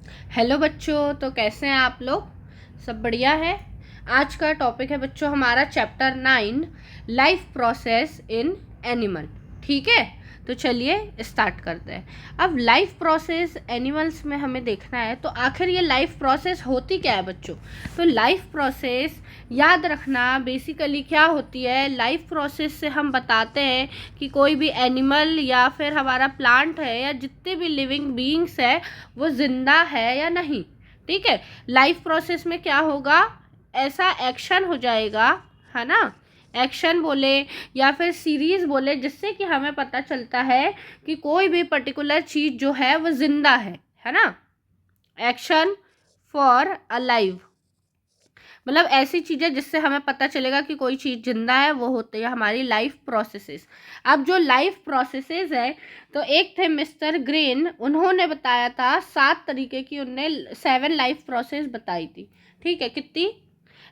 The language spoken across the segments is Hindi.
हेलो बच्चों, तो कैसे हैं आप लोग? सब बढ़िया है। आज का टॉपिक है बच्चों हमारा chapter 9 life process in animal. ठीक है, तो चलिए स्टार्ट करते हैं। अब लाइफ प्रोसेस एनिमल्स में हमें देखना है तो आखिर ये लाइफ प्रोसेस होती क्या है बच्चों। तो लाइफ प्रोसेस याद रखना बेसिकली क्या होती है। लाइफ प्रोसेस से हम बताते हैं कि कोई भी एनिमल या फिर हमारा प्लांट है या जितने भी लिविंग बीइंग्स है वो जिंदा है या नहीं। ठीक है, लाइफ प्रोसेस में क्या होगा, ऐसा एक्शन हो जाएगा, है ना। एक्शन बोले या फिर सीरीज बोले जिससे कि हमें पता चलता है कि कोई भी पर्टिकुलर चीज जो है वो जिंदा है ना। एक्शन फॉर अलाइव मतलब ऐसी चीज़ें जिससे हमें पता चलेगा कि कोई चीज़ जिंदा है, वो होते हैं हमारी लाइफ प्रोसेसेस। अब जो लाइफ प्रोसेसेस है तो एक थे मिस्टर ग्रीन, उन्होंने बताया था 7 तरीके की, उनने 7 लाइफ प्रोसेस बताई थी। ठीक है, कितनी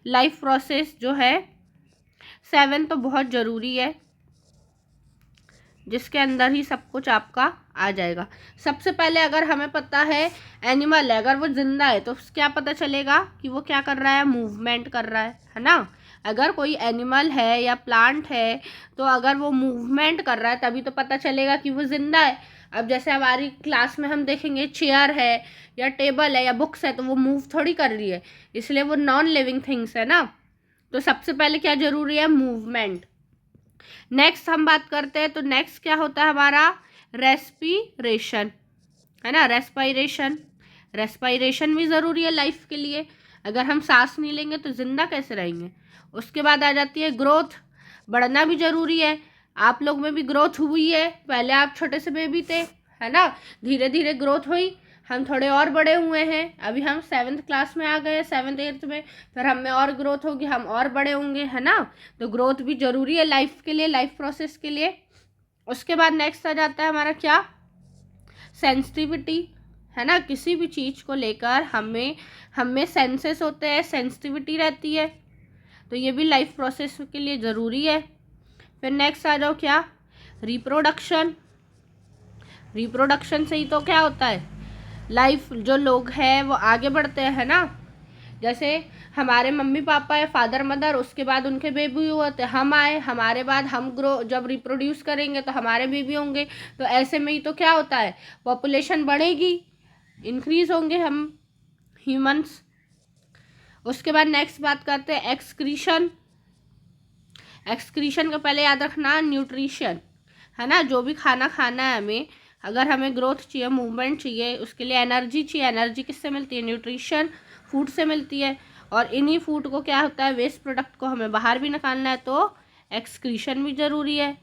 लाइफ प्रोसेस जो है 7 तो बहुत ज़रूरी है, जिसके अंदर ही सब कुछ आपका आ जाएगा। सबसे पहले अगर हमें पता है एनिमल है, अगर वो जिंदा है तो क्या पता चलेगा कि वो क्या कर रहा है, मूवमेंट कर रहा है ना। अगर कोई एनिमल है या प्लांट है तो अगर वो मूवमेंट कर रहा है तभी तो पता चलेगा कि वो जिंदा है। अब जैसे हमारी क्लास में हम देखेंगे चेयर है या टेबल है या बुक्स है तो वो मूव थोड़ी कर रही है, इसलिए वो नॉन लिविंग थिंग्स है ना। तो सबसे पहले क्या जरूरी है, मूवमेंट। नेक्स्ट हम बात करते हैं तो नेक्स्ट क्या होता है हमारा, रेस्पिरेशन, है ना। रेस्पायरेशन, रेस्पायरेशन भी ज़रूरी है लाइफ के लिए। अगर हम सांस नहीं लेंगे तो जिंदा कैसे रहेंगे। उसके बाद आ जाती है ग्रोथ, बढ़ना भी ज़रूरी है। आप लोग में भी ग्रोथ हुई है, पहले आप छोटे से बेबी थे, है ना। धीरे धीरे ग्रोथ हुई, हम थोड़े और बड़े हुए हैं, अभी हम 7th क्लास में आ गए, 7th 8th में, फिर हम में और ग्रोथ होगी, हम और बड़े होंगे, है ना। तो ग्रोथ भी ज़रूरी है लाइफ के लिए, लाइफ प्रोसेस के लिए। उसके बाद नेक्स्ट आ जाता है हमारा क्या, सेंसिटिविटी, है ना। किसी भी चीज़ को लेकर हमें सेंसेस होते हैं, सेंसिटिविटी रहती है, तो ये भी लाइफ प्रोसेस के लिए ज़रूरी है। फिर नेक्स्ट आ जाओ क्या, रिप्रोडक्शन। रिप्रोडक्शन से ही तो क्या होता है, लाइफ जो लोग हैं वो आगे बढ़ते हैं, है ना। जैसे हमारे मम्मी पापा है, फादर मदर, उसके बाद उनके बेबी हुए थे, हम आए, हमारे बाद हम ग्रो जब रिप्रोड्यूस करेंगे तो हमारे बेबी होंगे। तो ऐसे में ही तो क्या होता है, पॉपुलेशन बढ़ेगी, इंक्रीज होंगे हम ह्यूमंस। उसके बाद नेक्स्ट बात करते हैं एक्सक्रीशन। एक्सक्रीशन का पहले याद रखना न्यूट्रिशन, है ना। जो भी खाना खाना है हमें, अगर हमें ग्रोथ चाहिए, मूवमेंट चाहिए, उसके लिए एनर्जी चाहिए। एनर्जी किससे मिलती है, न्यूट्रिशन, फूड से मिलती है। और इन्हीं फूड को क्या होता है, वेस्ट प्रोडक्ट को हमें बाहर भी निकालना है, तो एक्सक्रीशन भी ज़रूरी है।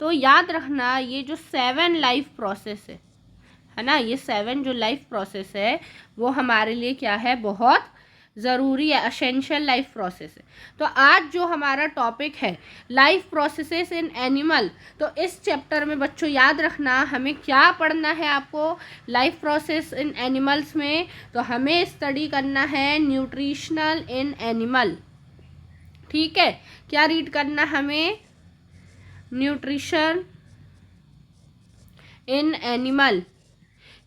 तो याद रखना ये जो 7 लाइफ प्रोसेस है ना, ये 7 जो लाइफ प्रोसेस है वो हमारे लिए क्या है, बहुत ज़रूरी है, असेंशियल लाइफ प्रोसेस है। तो आज जो हमारा टॉपिक है लाइफ प्रोसेसेस इन एनिमल, तो इस चैप्टर में बच्चों याद रखना हमें क्या पढ़ना है आपको लाइफ प्रोसेस इन एनिमल्स में। तो हमें स्टडी करना है न्यूट्रिशनल इन एनिमल। ठीक है, क्या रीड करना हमें, न्यूट्रिशन इन एनिमल,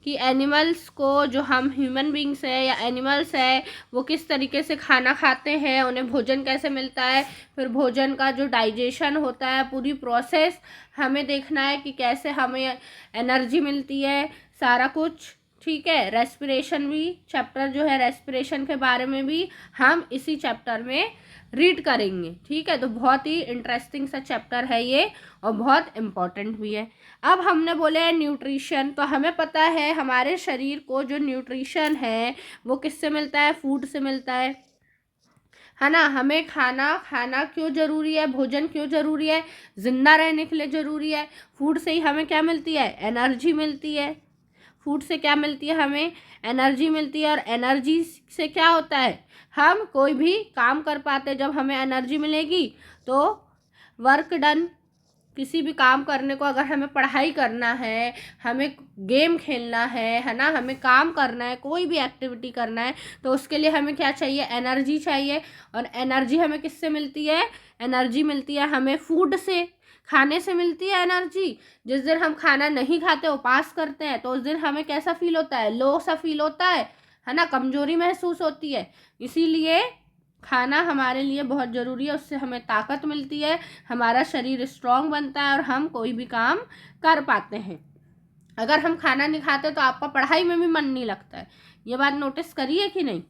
कि एनिमल्स को, जो हम ह्यूमन बींग्स है या एनिमल्स है, वो किस तरीके से खाना खाते हैं, उन्हें भोजन कैसे मिलता है, फिर भोजन का जो डाइजेशन होता है, पूरी प्रोसेस हमें देखना है कि कैसे हमें एनर्जी मिलती है, सारा कुछ। ठीक है, रेस्पिरेशन भी चैप्टर जो है, रेस्पिरेशन के बारे में भी हम इसी चैप्टर में रीड करेंगे। ठीक है, तो बहुत ही इंटरेस्टिंग सा चैप्टर है ये और बहुत इम्पॉर्टेंट भी है। अब हमने बोले हैं न्यूट्रिशन, तो हमें पता है हमारे शरीर को जो न्यूट्रिशन है वो किससे मिलता है, फूड से मिलता है ना। हमें खाना खाना क्यों ज़रूरी है, भोजन क्यों ज़रूरी है, ज़िंदा रहने के लिए ज़रूरी है। फूड से ही हमें क्या मिलती है, एनर्जी मिलती है। फूड से क्या मिलती है, हमें एनर्जी मिलती है। और एनर्जी से क्या होता है, हम कोई भी काम कर पाते। जब हमें एनर्जी मिलेगी तो वर्क डन, किसी भी काम करने को, अगर हमें पढ़ाई करना है, हमें गेम खेलना है ना, हमें काम करना है, कोई भी एक्टिविटी करना है, तो उसके लिए हमें क्या चाहिए, एनर्जी चाहिए। और एनर्जी हमें किससे मिलती है, एनर्जी मिलती है हमें फूड से, खाने से मिलती है एनर्जी। जिस दिन हम खाना नहीं खाते, उपास करते हैं, तो उस दिन हमें कैसा फील होता है, लो सा फील होता है ना, कमजोरी महसूस होती है। इसीलिए खाना हमारे लिए बहुत ज़रूरी है, उससे हमें ताकत मिलती है, हमारा शरीर स्ट्रांग बनता है और हम कोई भी काम कर पाते हैं। अगर हम खाना नहीं खाते तो आपका पढ़ाई में भी मन नहीं लगता है, ये बात नोटिस करिए कि नहीं।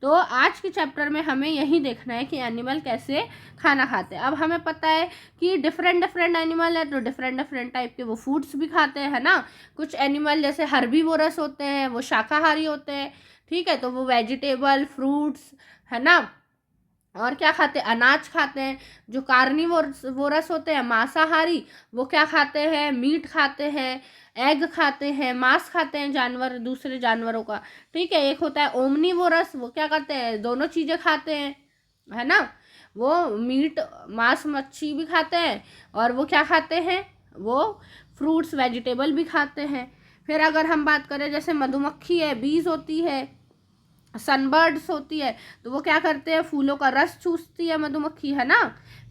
तो आज के चैप्टर में हमें यही देखना है कि एनिमल कैसे खाना खाते हैं। अब हमें पता है कि डिफरेंट डिफरेंट एनिमल है, तो डिफरेंट डिफरेंट टाइप के वो फूड्स भी खाते हैं, है ना। कुछ एनिमल जैसे हर्बीवोरस होते हैं, वो शाकाहारी होते हैं, ठीक है, तो वो वेजिटेबल फ्रूट्स, है ना, और क्या खाते हैं, अनाज खाते हैं। जो कार्निवोरस होते हैं मांसाहारी, वो क्या खाते हैं, मीट खाते हैं, एग खाते हैं, मांस खाते हैं जानवर, दूसरे जानवरों का, ठीक है। एक होता है ओमनीवोरस, वो क्या करते हैं, दोनों चीज़ें खाते हैं, है ना। वो मीट मांस मच्छी भी खाते हैं, और वो क्या खाते हैं, वो फ्रूट्स वेजिटेबल भी खाते हैं। फिर अगर हम बात करें जैसे मधुमक्खी है, बीज होती है, सनबर्ड्स होती है, तो वो क्या करते हैं, फूलों का रस चूसती है मधुमक्खी, है ना।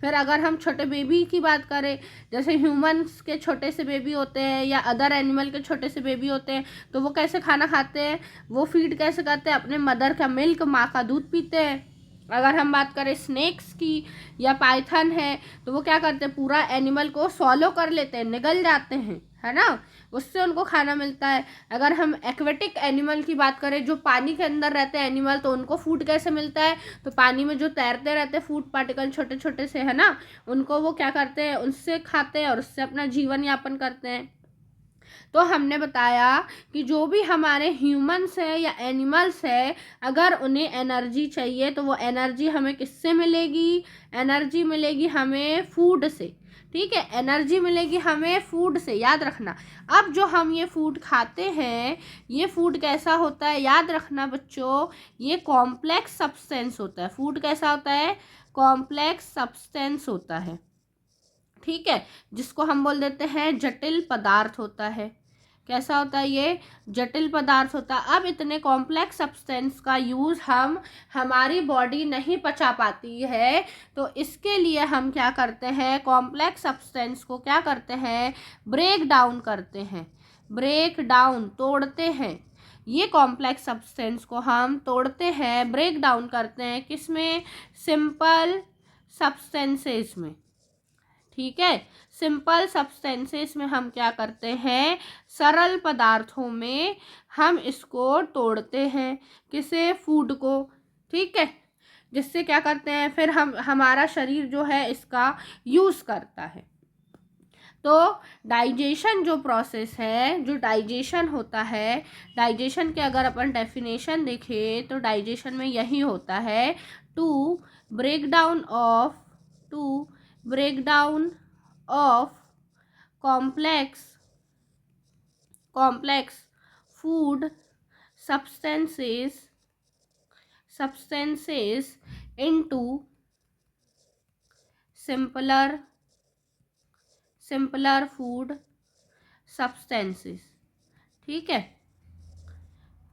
फिर अगर हम छोटे बेबी की बात करें, जैसे ह्यूमंस के छोटे से बेबी होते हैं या अदर एनिमल के छोटे से बेबी होते हैं, तो वो कैसे खाना खाते हैं, वो फीड कैसे करते हैं, अपने मदर का मिल्क, माँ का दूध पीते हैं। अगर हम बात करें स्नेक्स की या पाइथन है, तो वो क्या करते हैं, पूरा एनिमल को सॉलो कर लेते हैं, निगल जाते हैं, है ना, उससे उनको खाना मिलता है। अगर हम एक्वेटिक एनिमल की बात करें, जो पानी के अंदर रहते हैं एनिमल, तो उनको फूड कैसे मिलता है, तो पानी में जो तैरते रहते हैं फूड पार्टिकल छोटे छोटे से, है ना, उनको वो क्या करते हैं, उनसे खाते हैं और उससे अपना जीवन यापन करते हैं। तो हमने बताया कि जो भी हमारे ह्यूमंस है या एनिमल्स है, अगर उन्हें एनर्जी चाहिए तो वो एनर्जी हमें किससे मिलेगी, एनर्जी मिलेगी हमें फूड से, ठीक है, एनर्जी मिलेगी हमें फूड से, याद रखना। अब जो हम ये फूड खाते हैं, ये फूड कैसा होता है, याद रखना बच्चों, ये कॉम्प्लेक्स सब्सटेंस होता है। फूड कैसा होता है, कॉम्प्लेक्स सब्सटेंस होता है, ठीक है, जिसको हम बोल देते हैं जटिल पदार्थ होता है। कैसा होता है ये, जटिल पदार्थ होता है। अब इतने कॉम्प्लेक्स सब्सटेंस का यूज़ हम हमारी बॉडी नहीं पचा पाती है, तो इसके लिए हम क्या करते हैं, कॉम्प्लेक्स सब्सटेंस को क्या करते हैं, ब्रेक डाउन करते हैं, ब्रेक डाउन, तोड़ते हैं। ये कॉम्प्लेक्स सब्सटेंस को हम तोड़ते हैं, ब्रेक डाउन करते हैं, किसमें, सिंपल सब्सटेंसेस में, ठीक है। सिंपल सब्सटेंसेस में हम क्या करते हैं, सरल पदार्थों में हम इसको तोड़ते हैं, किसे, फूड को, ठीक है, जिससे क्या करते हैं, फिर हम हमारा शरीर जो है इसका यूज़ करता है। तो डाइजेशन जो प्रोसेस है, जो डाइजेशन होता है, डाइजेशन के अगर अपन डेफिनेशन देखें तो डाइजेशन में यही होता है, to break down of complex food substances into simpler food substances, ठीक है।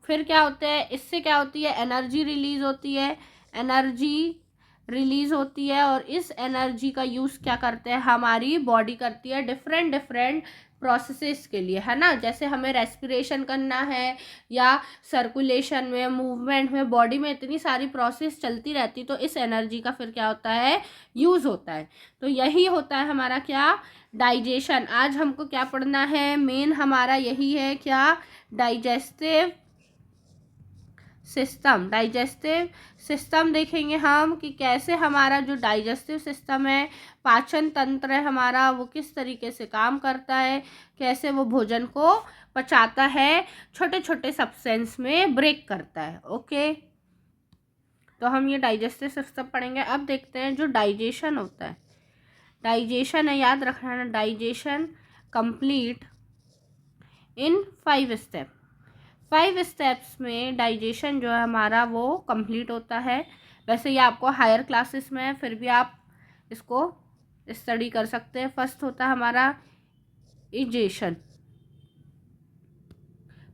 फिर क्या होता है, इससे क्या होती है, एनर्जी रिलीज होती है, एनर्जी रिलीज होती है, और इस एनर्जी का यूज़ क्या करते हैं, हमारी बॉडी करती है डिफरेंट डिफरेंट प्रोसेसेस के लिए, है ना। जैसे हमें रेस्पिरेशन करना है या सर्कुलेशन में, मूवमेंट में, बॉडी में इतनी सारी प्रोसेस चलती रहती, तो इस एनर्जी का फिर क्या होता है, यूज़ होता है। तो यही होता है हमारा क्या, डाइजेशन। आज हमको क्या पढ़ना है, मेन हमारा यही है, क्या, डाइजेस्टिव सिस्टम। डाइजेस्टिव सिस्टम देखेंगे हम कि कैसे हमारा जो डाइजेस्टिव सिस्टम है, पाचन तंत्र है हमारा, वो किस तरीके से काम करता है, कैसे वो भोजन को पचाता है, छोटे छोटे सब्सटेंस में ब्रेक करता है। ओके, तो हम ये डाइजेस्टिव सिस्टम पढ़ेंगे। अब देखते हैं जो डाइजेशन होता है, डाइजेशन है, याद रखना है, digestion complete in 5 step. 5 steps में डाइजेशन जो है हमारा वो कंप्लीट होता है। वैसे ये आपको हायर क्लासेस में है, फिर भी आप इसको स्टडी कर सकते हैं। फर्स्ट होता है हमारा इजेशन,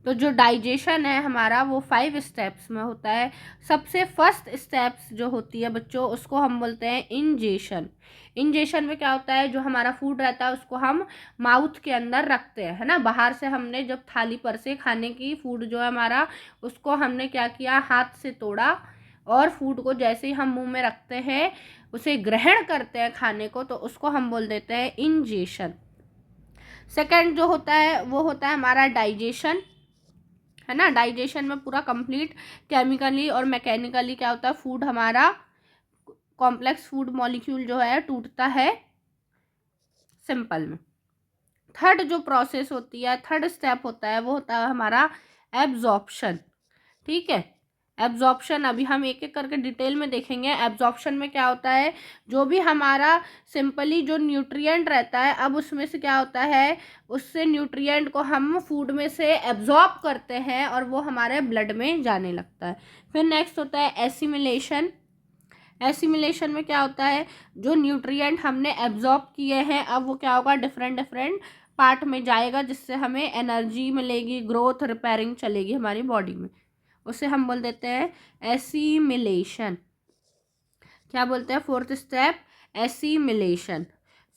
तो जो डाइजेशन है हमारा वो 5 स्टेप्स में होता है। सबसे फर्स्ट स्टेप्स जो होती है बच्चों, उसको हम बोलते हैं इंजेशन। इंजेशन में क्या होता है, जो हमारा फूड रहता है उसको हम माउथ के अंदर रखते हैं, है ना। बाहर से हमने जब थाली पर से खाने की फूड जो है हमारा, उसको हमने क्या किया, हाथ से तोड़ा, और फूड को जैसे ही हम मुंह में रखते हैं, उसे ग्रहण करते हैं खाने को, तो उसको हम बोल देते हैं इंजेशन। सेकंड जो होता है वो होता है हमारा डाइजेशन, है ना। डाइजेशन में पूरा कंप्लीट केमिकली और मैकेनिकली क्या होता है, फूड हमारा कॉम्प्लेक्स फूड मॉलिक्यूल जो है टूटता है सिंपल में। थर्ड जो प्रोसेस होती है, थर्ड स्टेप होता है, वो होता है हमारा एब्जॉर्प्शन। ठीक है, एब्जॉर्प्शन अभी हम एक एक करके डिटेल में देखेंगे। एब्जॉर्प्शन में क्या होता है, जो भी हमारा सिंपली जो न्यूट्रिएंट रहता है, अब उसमें से क्या होता है, उससे न्यूट्रिएंट को हम फूड में से एब्जॉर्ब करते हैं और वो हमारे ब्लड में जाने लगता है। फिर नेक्स्ट होता है एसिमिलेशन। एसिमिलेशन में क्या होता है, जो न्यूट्रिएंट हमने एब्जॉर्ब किए हैं, अब वो क्या होगा, डिफरेंट डिफरेंट पार्ट में जाएगा, जिससे हमें एनर्जी मिलेगी, ग्रोथ रिपेयरिंग चलेगी हमारी बॉडी में, उसे हम बोल देते हैं एसिमिलेशन। क्या बोलते हैं, fourth step assimilation.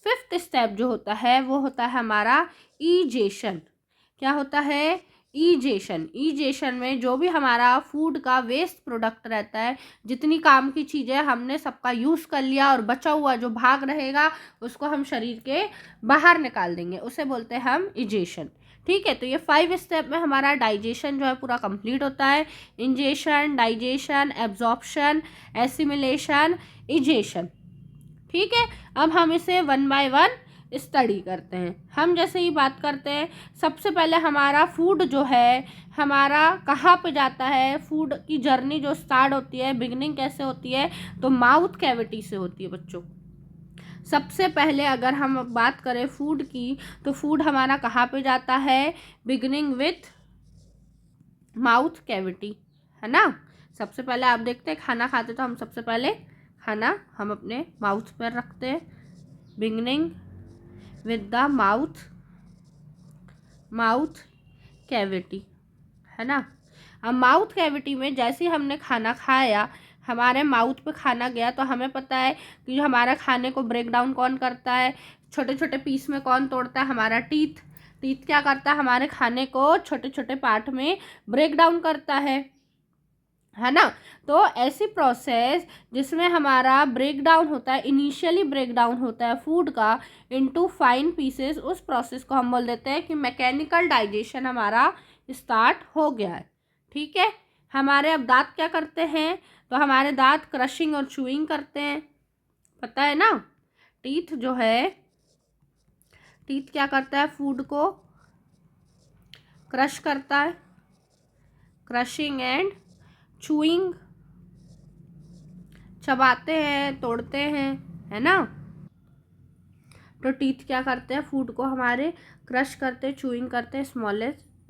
Fifth step जो होता है वो होता है हमारा ईजेशन। क्या होता है, ईजेशन। ईजेशन में जो भी हमारा फूड का वेस्ट प्रोडक्ट रहता है, जितनी काम की चीज़ें हमने सबका यूज़ कर लिया और बचा हुआ जो भाग रहेगा उसको हम शरीर के बाहर निकाल देंगे, उसे बोलते हैं हम ईजेशन। ठीक है, तो ये 5 स्टेप में हमारा डाइजेशन जो है पूरा कंप्लीट होता है। Ingestion, digestion, absorption, assimilation, egestion. ठीक है, अब हम इसे 1 बाय 1 स्टडी करते हैं। हम जैसे ही बात करते हैं, सबसे पहले हमारा फूड जो है हमारा कहाँ पे जाता है, फूड की जर्नी जो स्टार्ट होती है, बिगनिंग कैसे होती है, तो माउथ कैविटी से होती है बच्चों। सबसे पहले अगर हम बात करें फूड की, तो फूड हमारा कहाँ पे जाता है, बिगनिंग विथ माउथ कैविटी, है ना। सबसे पहले आप देखते हैं खाना खाते तो हम सबसे पहले खाना हम अपने माउथ पर रखते हैं, beginning with the mouth cavity, है ना। अब माउथ कैविटी में जैसे ही हमने खाना खाया, हमारे माउथ पे खाना गया, तो हमें पता है कि जो हमारा खाने को ब्रेक डाउन कौन करता है, छोटे छोटे पीस में कौन तोड़ता है, हमारा टीथ। टीथ क्या करता है, हमारे खाने को छोटे छोटे पार्ट में ब्रेक डाउन करता है ना। तो ऐसी प्रोसेस जिसमें हमारा ब्रेक डाउन होता है, इनिशियली ब्रेक डाउन होता है फूड का इनटू फाइन पीसेस, उस प्रोसेस को हम बोल देते हैं कि मैकेनिकल डाइजेशन हमारा स्टार्ट हो गया है। ठीक है, हमारे अब दांत क्या करते हैं, तो हमारे दांत क्रशिंग और चूइंग करते हैं, पता है ना। टीथ जो है, टीथ क्या करता है, फूड को क्रश करता है, क्रशिंग एंड चूइंग, चबाते हैं, तोड़ते हैं, है ना। तो टीथ क्या करते हैं, फूड को हमारे क्रश करते, चूइंग करते हैं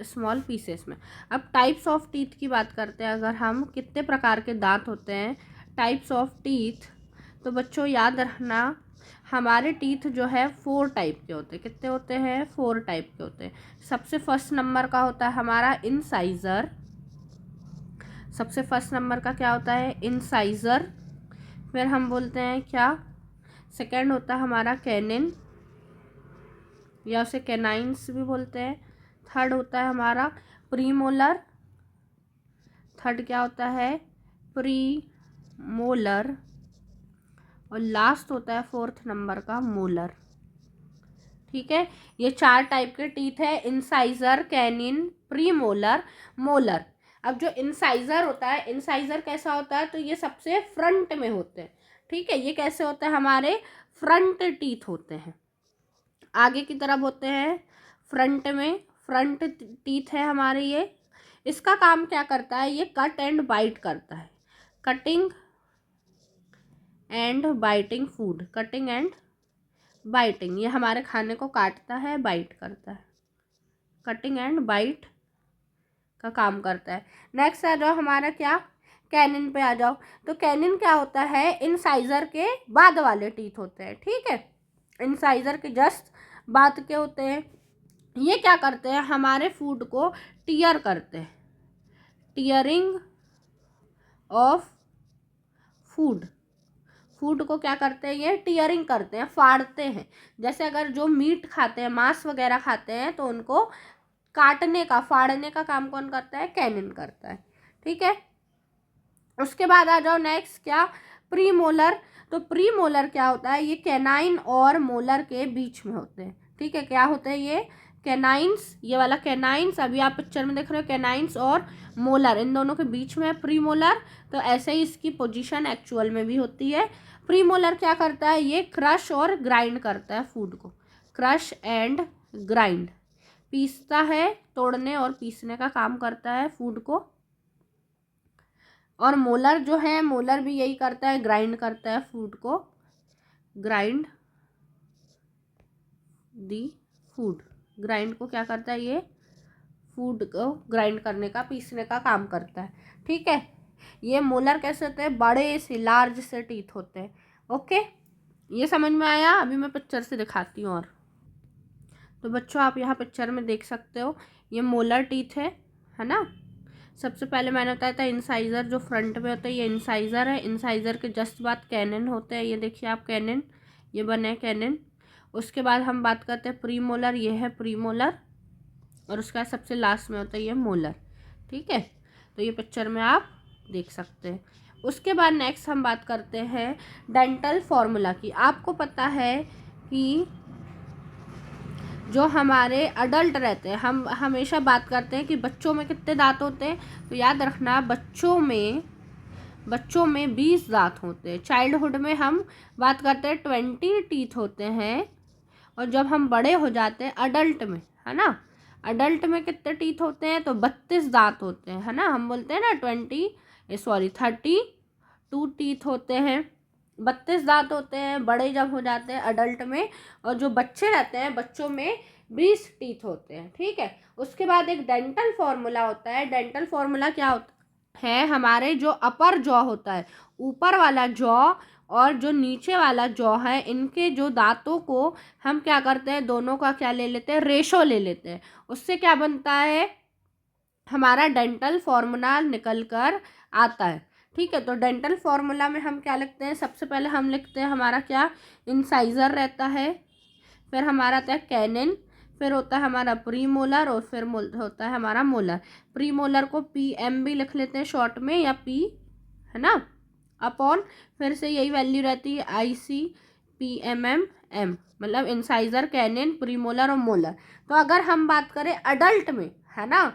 स्मॉल पीसेस में। अब टाइप्स ऑफ टीथ की बात करते हैं, अगर हम कितने प्रकार के दांत होते हैं, टाइप्स ऑफ टीथ, तो बच्चों याद रखना, हमारे टीथ जो है 4 टाइप के होते हैं। कितने होते हैं, 4 टाइप के होते हैं। सबसे फर्स्ट नंबर का होता है हमारा इंसाइजर। सबसे फर्स्ट नंबर का क्या होता है, इंसाइजर। फिर हम बोलते हैं क्या, सेकंड होता है हमारा कैनिन, या उसे कैनाइंस भी बोलते हैं। थर्ड होता है हमारा प्रीमोलर। थर्ड क्या होता है, प्रीमोलर। और लास्ट होता है 4th नंबर का मोलर। ठीक है, ये 4 टाइप के टीथ है, इंसाइजर, कैनिन, प्रीमोलर, मोलर। अब जो इंसाइजर होता है, इंसाइजर कैसा होता है, तो ये सबसे फ्रंट में होते हैं। ठीक है, ये कैसे होता है, हमारे फ्रंट टीथ होते हैं, आगे की तरफ होते हैं, फ्रंट में फ्रंट टीथ है हमारे ये। इसका काम क्या करता है, ये कट एंड बाइट करता है, cutting and biting food, cutting and biting, ये हमारे खाने को काटता है, बाइट करता है, कटिंग एंड बाइट का काम करता है। नेक्स्ट आ जाओ हमारा क्या, कैनिन पे आ जाओ। तो कैनिन क्या होता है, इंसाइजर के बाद वाले टीथ होते हैं। ठीक है, इंसाइजर के जस्ट बाद के होते हैं। ये क्या करते हैं, हमारे फूड को टीयर करते हैं, टीयरिंग ऑफ फूड। फूड को क्या करते हैं, ये टीयरिंग करते हैं, फाड़ते हैं। जैसे अगर जो मीट खाते हैं, मांस वगैरह खाते हैं, तो उनको काटने का, फाड़ने का काम कौन करता है, कैनिन करता है। ठीक है, उसके बाद आ जाओ नेक्स्ट, क्या, प्री मोलर। तो प्री मोलर क्या होता है, ये कैनाइन और मोलर के बीच में होते हैं। ठीक है, क्या होते हैं ये, कैनाइंस, ये वाला कैनाइंस, अभी आप पिक्चर में देख रहे हो, कैनाइंस और मोलर इन दोनों के बीच में है प्री मोलर। तो ऐसे ही इसकी पोजीशन एक्चुअल में भी होती है। प्री मोलर क्या करता है, ये क्रश और ग्राइंड करता है फूड को, क्रश एंड ग्राइंड, पीसता है, तोड़ने और पीसने का काम करता है फूड को। और मोलर जो है, मोलर भी यही करता है, ग्राइंड करता है फूड को, ग्राइंड दी फूड। ग्राइंड को क्या करता है, ये फूड को ग्राइंड करने का, पीसने का काम करता है। ठीक है, ये मोलर कैसे होते हैं, बड़े से, लार्ज से टीथ होते हैं। ओके, ये समझ में आया। अभी मैं पिक्चर से दिखाती हूँ। और तो बच्चों आप यहाँ पिक्चर में देख सकते हो, ये मोलर टीथ है ना। सबसे पहले मैंने बताया था इंसाइजर जो फ्रंट में होता है, ये इंसाइजर है। इंसाइजर के जस्ट बाद कैनन होते हैं, ये देखिए आप कैनन, ये बने कैनन। उसके बाद हम बात करते हैं प्री मोलर, ये है प्री मोलर। और उसके बाद सबसे लास्ट में होता है ये मोलर। ठीक है, तो ये पिक्चर में आप देख सकते हैं। उसके बाद नेक्स्ट हम बात करते हैं डेंटल फॉर्मूला की। आपको पता है कि जो हमारे अडल्ट रहते हैं, हम हमेशा बात करते हैं कि बच्चों में कितने दांत होते हैं। तो याद रखना, बच्चों में 20 दांत होते हैं। चाइल्डहुड में हम बात करते हैं 20 टीथ होते हैं। और जब हम बड़े हो जाते हैं अडल्ट में, है ना, अडल्ट में कितने टीथ होते हैं, तो 32 दांत होते हैं, है ना। हम बोलते हैं ना 32 टीथ होते हैं, 32 दांत होते हैं बड़े जब हो जाते हैं अडल्ट में। और जो बच्चे रहते हैं, बच्चों में 20 टीथ होते हैं। ठीक है, उसके बाद एक डेंटल फॉर्मूला होता है। डेंटल फॉर्मूला क्या होता है, हमारे जो अपर जॉ होता है, ऊपर वाला जॉ और जो नीचे वाला जॉ है, इनके जो दांतों को हम क्या करते हैं, दोनों का क्या ले लेते हैं, रेशो ले लेते हैं। उससे क्या बनता है, हमारा डेंटल फॉर्मूला निकल कर आता है। ठीक है, तो डेंटल फॉर्मूला में हम क्या लिखते हैं, सबसे पहले हम लिखते हैं हमारा क्या, इंसाइजर रहता है, फिर हमारा आता है कैनिन, फिर होता है हमारा प्री मोलर, और फिर होता है हमारा मोलर। प्री मोलर को PM भी लिख लेते हैं शॉर्ट में, या P, है ना, अपॉन, फिर से यही वैल्यू रहती है IC/PMM, मतलब इंसाइजर, कैनिन, प्री मोलर और मोलर। तो अगर हम बात करें अडल्ट में, है ना,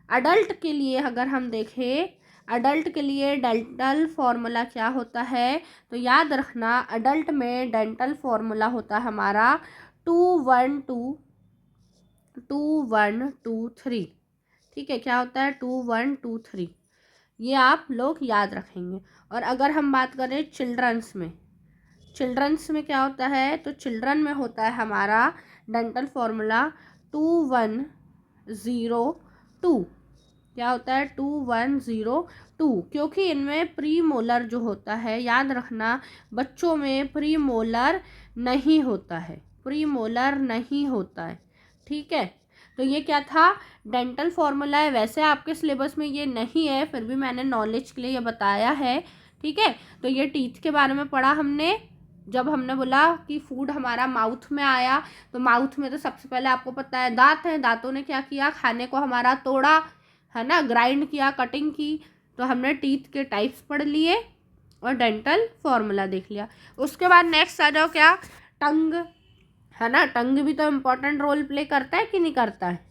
अडल्ट के लिए अगर हम देखें, अडल्ट के लिए डेंटल फॉर्मूला क्या होता है, तो याद रखना, अडल्ट में डेंटल फॉर्मूला होता है हमारा 2 1 2 ठीक है, क्या होता है 2 1 2 3, ये आप लोग याद रखेंगे। और अगर हम बात करें चिल्ड्रंस में, क्या होता है, तो चिल्ड्रन में होता है हमारा डेंटल फॉर्मूला 2 1 0 2, क्या होता है 2 1 0 2, क्योंकि इनमें प्री मोलर जो होता है, याद रखना, बच्चों में प्री मोलर नहीं होता है, प्री मोलर नहीं होता है। ठीक है, तो ये क्या था, डेंटल फॉर्मूला है। वैसे आपके सिलेबस में ये नहीं है, फिर भी मैंने नॉलेज के लिए ये बताया है। ठीक है, तो ये टीथ के बारे में पढ़ा हमने। जब हमने बोला कि फूड हमारा माउथ में आया, तो माउथ में तो सबसे पहले आपको पता है दांत हैं, दांतों ने क्या किया, खाने को हमारा तोड़ा, है ना, ग्राइंड किया, कटिंग की। तो हमने टीथ के टाइप्स पढ़ लिए और डेंटल फॉर्मूला देख लिया। उसके बाद नेक्स्ट आ जाओ, क्या, टंग, है ना। टंग भी तो इम्पोर्टेंट रोल प्ले करता है कि नहीं करता है।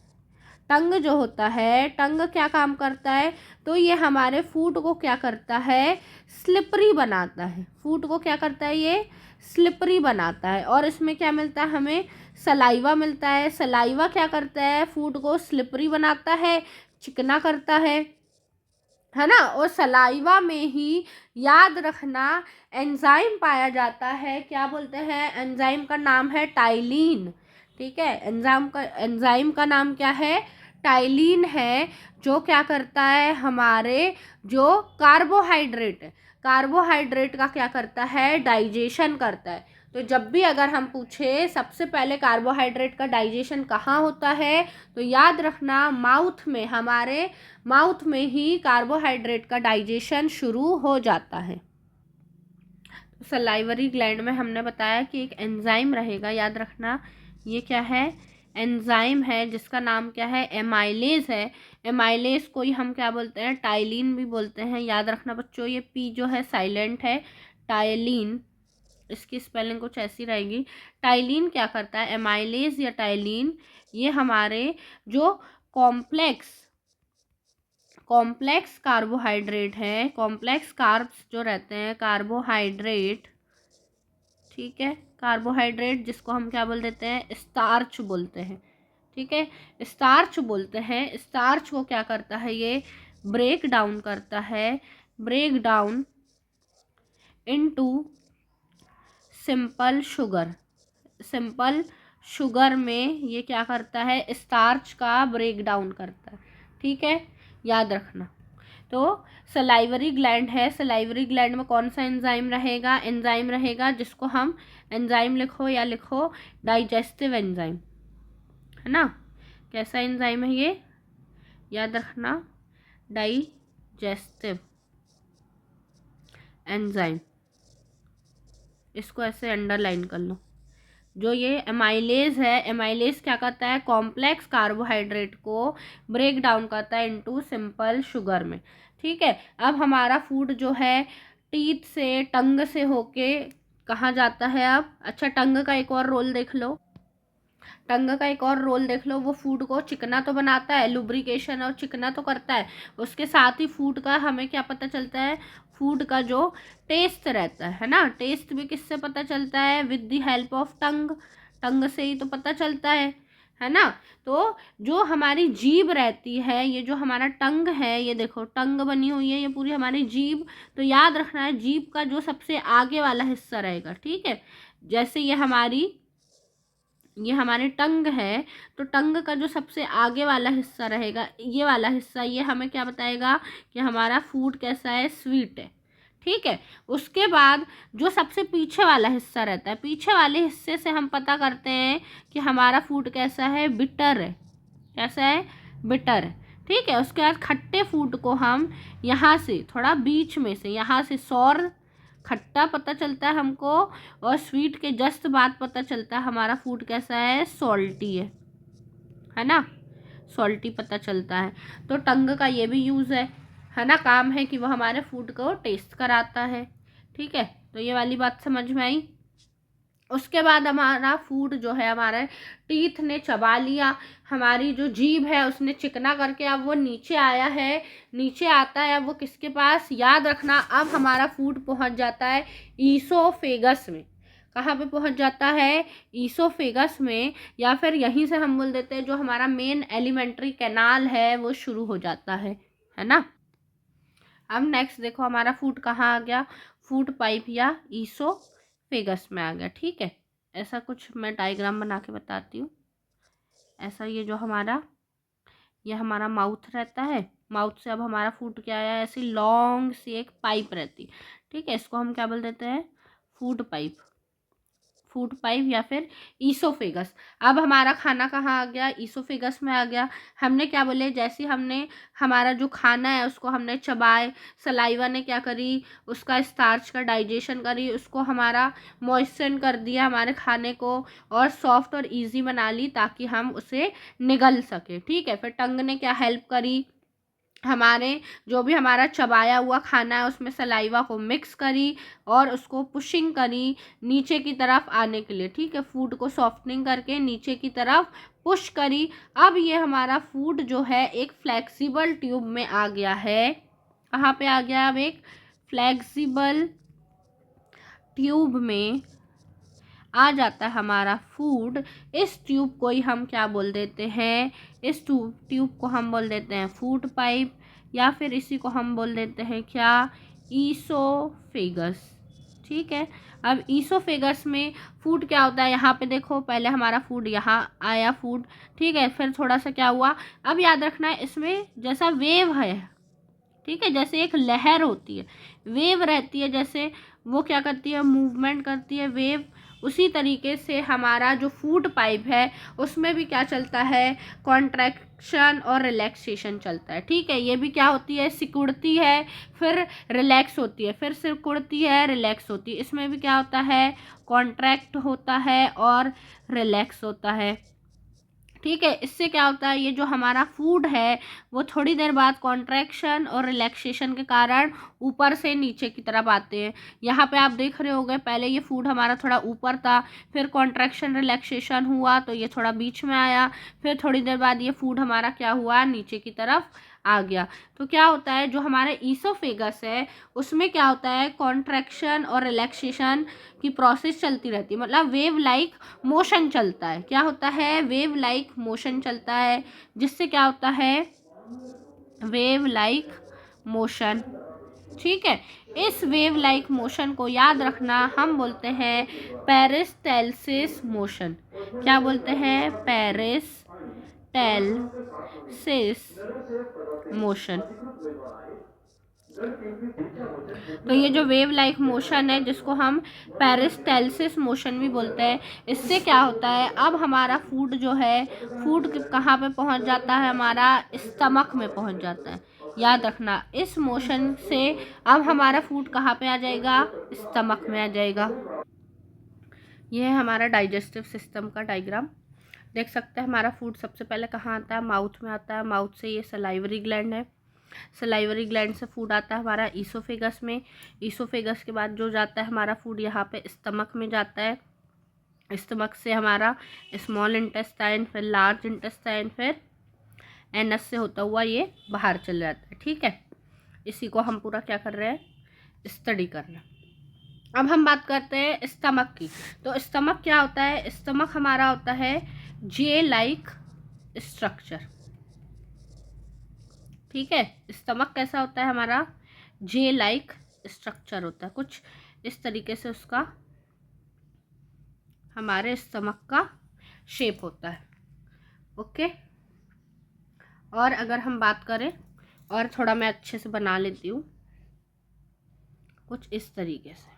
टंग जो होता है, टंग क्या काम करता है, तो ये हमारे फूड को क्या करता है, स्लिपरी बनाता है। फूड को क्या करता है, ये स्लिपरी बनाता है। और इसमें क्या मिलता है, हमें सलाइवा मिलता है। सलाइवा क्या करता है, फूड को स्लिपरी बनाता है, चिकना करता है ना। और सलाइवा में ही, याद रखना, एंजाइम पाया जाता है। क्या बोलते हैं, एंजाइम का नाम है टाइलिन। ठीक है, एंजाइम का नाम क्या है, टाइलिन है, जो क्या करता है, हमारे जो कार्बोहाइड्रेट है, कार्बोहाइड्रेट का क्या करता है, डाइजेशन करता है। तो जब भी अगर हम पूछे सबसे पहले कार्बोहाइड्रेट का डाइजेशन कहाँ होता है, तो याद रखना माउथ में, हमारे माउथ में ही कार्बोहाइड्रेट का डाइजेशन शुरू हो जाता है। सलाइवरी ग्लैंड में हमने बताया कि एक एंजाइम रहेगा, याद रखना ये क्या है, एंजाइम है जिसका नाम क्या है, एमाइलेज है। एमाइलेज को ही हम क्या बोलते हैं, टाइलिन भी बोलते हैं। याद रखना बच्चों, ये पी जो है साइलेंट है, टाइलिन, इसकी स्पेलिंग कुछ ऐसी रहेगी। टाइलिन क्या करता है, एमाइलेज या टाइलिन, ये हमारे जो कॉम्प्लेक्स कार्बोहाइड्रेट है, कॉम्प्लेक्स कार्ब्स जो रहते हैं, कार्बोहाइड्रेट, ठीक है, कार्बोहाइड्रेट जिसको हम क्या बोल देते हैं, स्टार्च बोलते हैं, ठीक है, स्टार्च बोलते हैं। स्टार्च को क्या करता है, ये ब्रेक डाउन करता है, break down into simple sugar. Simple sugar में ये क्या करता है, स्टार्च का ब्रेक डाउन करता है, ठीक है, याद रखना। तो सलाइवरी ग्लैंड है, सलाइवरी ग्लैंड में कौन सा एंजाइम रहेगा, एंजाइम रहेगा जिसको हम, एंजाइम लिखो या लिखो डाइजेस्टिव एंजाइम, है ना। कैसा एंजाइम है ये, याद रखना, डाइजेस्टिव एंजाइम, इसको ऐसे अंडरलाइन कर लो। जो ये एमाइलेज है, एमाइलेज क्या करता है, कॉम्प्लेक्स कार्बोहाइड्रेट को ब्रेक डाउन करता है इनटू सिंपल शुगर में, ठीक है। अब हमारा फूड जो है टीथ से, टंग से होके कहाँ जाता है अब, अच्छा टंग का एक और रोल देख लो, टंग का एक और रोल देख लो, वो फूड को चिकना तो बनाता है, लुब्रिकेशन और चिकना तो करता है, उसके साथ ही फूड का हमें क्या पता चलता है, फूड का जो टेस्ट रहता है ना, टेस्ट भी किससे पता चलता है, with the help of tongue, tongue से ही तो पता चलता है ना। तो जो हमारी जीभ रहती है, ये जो हमारा टंग है, ये देखो टंग बनी हुई है, ये पूरी हमारी जीभ, तो याद रखना है जीभ का जो सबसे आगे वाला हिस्सा रहेगा, ठीक है। जैसे ये हमारे टंग है, तो टंग का जो सबसे आगे वाला हिस्सा रहेगा, ये वाला हिस्सा, ये हमें क्या बताएगा कि हमारा फूड कैसा है, स्वीट है, ठीक है। उसके बाद जो सबसे पीछे वाला हिस्सा रहता है, पीछे वाले हिस्से से हम पता करते हैं कि हमारा फूड कैसा है, बिटर है, कैसा है, बिटर है, ठीक है। उसके बाद खट्टे फूड को हम यहाँ से थोड़ा बीच में से, यहाँ से सौर खट्टा पता चलता है हमको, और स्वीट के जस्ट बाद पता चलता है हमारा फूड कैसा है, सॉल्टी है ना, सॉल्टी पता चलता है। तो टंग का ये भी यूज़ है ना, काम है कि वो हमारे फूड को टेस्ट कराता है, ठीक है। तो ये वाली बात समझ में आई। उसके बाद हमारा फूड जो है, हमारे टीथ ने चबा लिया, हमारी जो जीभ है उसने चिकना करके अब वो नीचे आया है, नीचे आता है अब वो किसके पास, याद रखना, अब हमारा फूड पहुंच जाता है ईसोफेगस में। कहाँ पे पहुंच जाता है, ईसोफेगस में, या फिर यहीं से हम बोल देते हैं जो हमारा मेन एलिमेंट्री कैनाल है वो शुरू हो जाता है ना। अब नेक्स्ट देखो हमारा फूड कहाँ आ गया, फूड पाइप या ईसोफेगस में आ गया, ठीक है। ऐसा कुछ मैं डायग्राम बना के बताती हूँ। ऐसा ये हमारा माउथ रहता है, माउथ से अब हमारा फूड क्या आया, ऐसी लॉन्ग सी एक पाइप रहती, ठीक है, इसको हम क्या बोल देते हैं, फूड पाइप, फूड पाइप या फिर ईसोफेगस। अब हमारा खाना कहाँ आ गया, ईसोफेगस में आ गया। हमने क्या बोले, जैसे हमने हमारा जो खाना है उसको हमने चबाए, सलाइवा ने क्या करी, उसका स्टार्च का डाइजेशन करी, उसको हमारा मॉइस्चन कर दिया हमारे खाने को, और सॉफ्ट और इजी बना ली ताकि हम उसे निगल सके, ठीक है। फिर टंग ने क्या हेल्प करी, हमारे जो भी हमारा चबाया हुआ खाना है उसमें सलाइवा को मिक्स करी और उसको पुशिंग करी नीचे की तरफ आने के लिए, ठीक है, फूड को सॉफ्टनिंग करके नीचे की तरफ पुश करी। अब ये हमारा फूड जो है एक फ्लेक्सिबल ट्यूब में आ गया है, कहाँ पे आ गया, अब एक फ्लेक्सिबल ट्यूब में आ जाता है हमारा फूड। इस ट्यूब को ही हम क्या बोल देते हैं, इस ट्यूब को हम बोल देते हैं फूड पाइप, या फिर इसी को हम बोल देते हैं क्या, ईसोफेगस, ठीक है। अब ईसोफेगस में फूड क्या होता है, यहाँ पे देखो पहले हमारा फूड यहाँ आया फूड, ठीक है, फिर थोड़ा सा क्या हुआ, अब याद रखना है इसमें जैसा वेव है, ठीक है, जैसे एक लहर होती है, वेव रहती है, जैसे वो क्या करती है, मूवमेंट करती है वेव, उसी तरीके से हमारा जो फूड पाइप है उसमें भी क्या चलता है, कॉन्ट्रैक्शन और रिलैक्सेशन चलता है। ठीक है, ये भी क्या होती है, सिकुड़ती है फिर रिलैक्स होती है, फिर सिकुड़ती है रिलैक्स होती है। इसमें भी क्या होता है, कॉन्ट्रैक्ट होता है और रिलैक्स होता है। ठीक है, इससे क्या होता है, ये जो हमारा फूड है वो थोड़ी देर बाद कॉन्ट्रैक्शन और रिलैक्सेशन के कारण ऊपर से नीचे की तरफ आते हैं। यहाँ पे आप देख रहे होंगे, पहले ये फूड हमारा थोड़ा ऊपर था, फिर कॉन्ट्रैक्शन रिलैक्सेशन हुआ तो ये थोड़ा बीच में आया, फिर थोड़ी देर बाद ये फूड हमारा क्या हुआ, नीचे की तरफ आ गया। तो क्या होता है, जो हमारे ईसोफेगस है उसमें क्या होता है, कॉन्ट्रैक्शन और रिलैक्सेशन की प्रोसेस चलती रहती है, मतलब वेव लाइक मोशन चलता है। क्या होता है, वेव लाइक मोशन चलता है, जिससे क्या होता है, वेव लाइक मोशन। ठीक है, इस वेव लाइक मोशन को याद रखना, हम बोलते हैं पेरिस्टैल्सिस मोशन। क्या बोलते हैं, पेरिस्टैल्सिस मोशन। तो ये जो वेव लाइक मोशन है जिसको हम पेरिस्टैल्सिस मोशन भी बोलते हैं, इससे क्या होता है, अब हमारा फूड जो है, फूड कहाँ पे पहुंच जाता है, हमारा स्टमक में पहुंच जाता है। याद रखना, इस मोशन से अब हमारा फूड कहाँ पे आ जाएगा, स्टमक में आ जाएगा। ये है हमारा डाइजेस्टिव सिस्टम का डायग्राम। देख सकते हैं हमारा फूड सबसे पहले कहाँ आता है, माउथ में आता है। माउथ से ये सलाइवरी ग्लैंड है, सलाइवरी ग्लैंड से फूड आता है हमारा ईसोफेगस में। ईसोफेगस के बाद जो जाता है हमारा फूड यहाँ पे स्टमक में जाता है। स्टमक से हमारा स्मॉल इंटेस्टाइन, फिर लार्ज इंटेस्टाइन, फिर एनस से होता हुआ ये बाहर चल जाता है। ठीक है, इसी को हम पूरा क्या कर रहे हैं, स्टडी कर रहे हैं। अब हम बात करते हैं स्टमक की। तो स्टमक क्या होता है, स्टमक हमारा होता है जे लाइक स्ट्रक्चर। ठीक है, स्टमक कैसा होता है हमारा, जे लाइक स्ट्रक्चर होता है, कुछ इस तरीके से उसका हमारे स्टमक का शेप होता है। ओके, और अगर हम बात करें, और थोड़ा मैं अच्छे से बना लेती हूँ, कुछ इस तरीके से।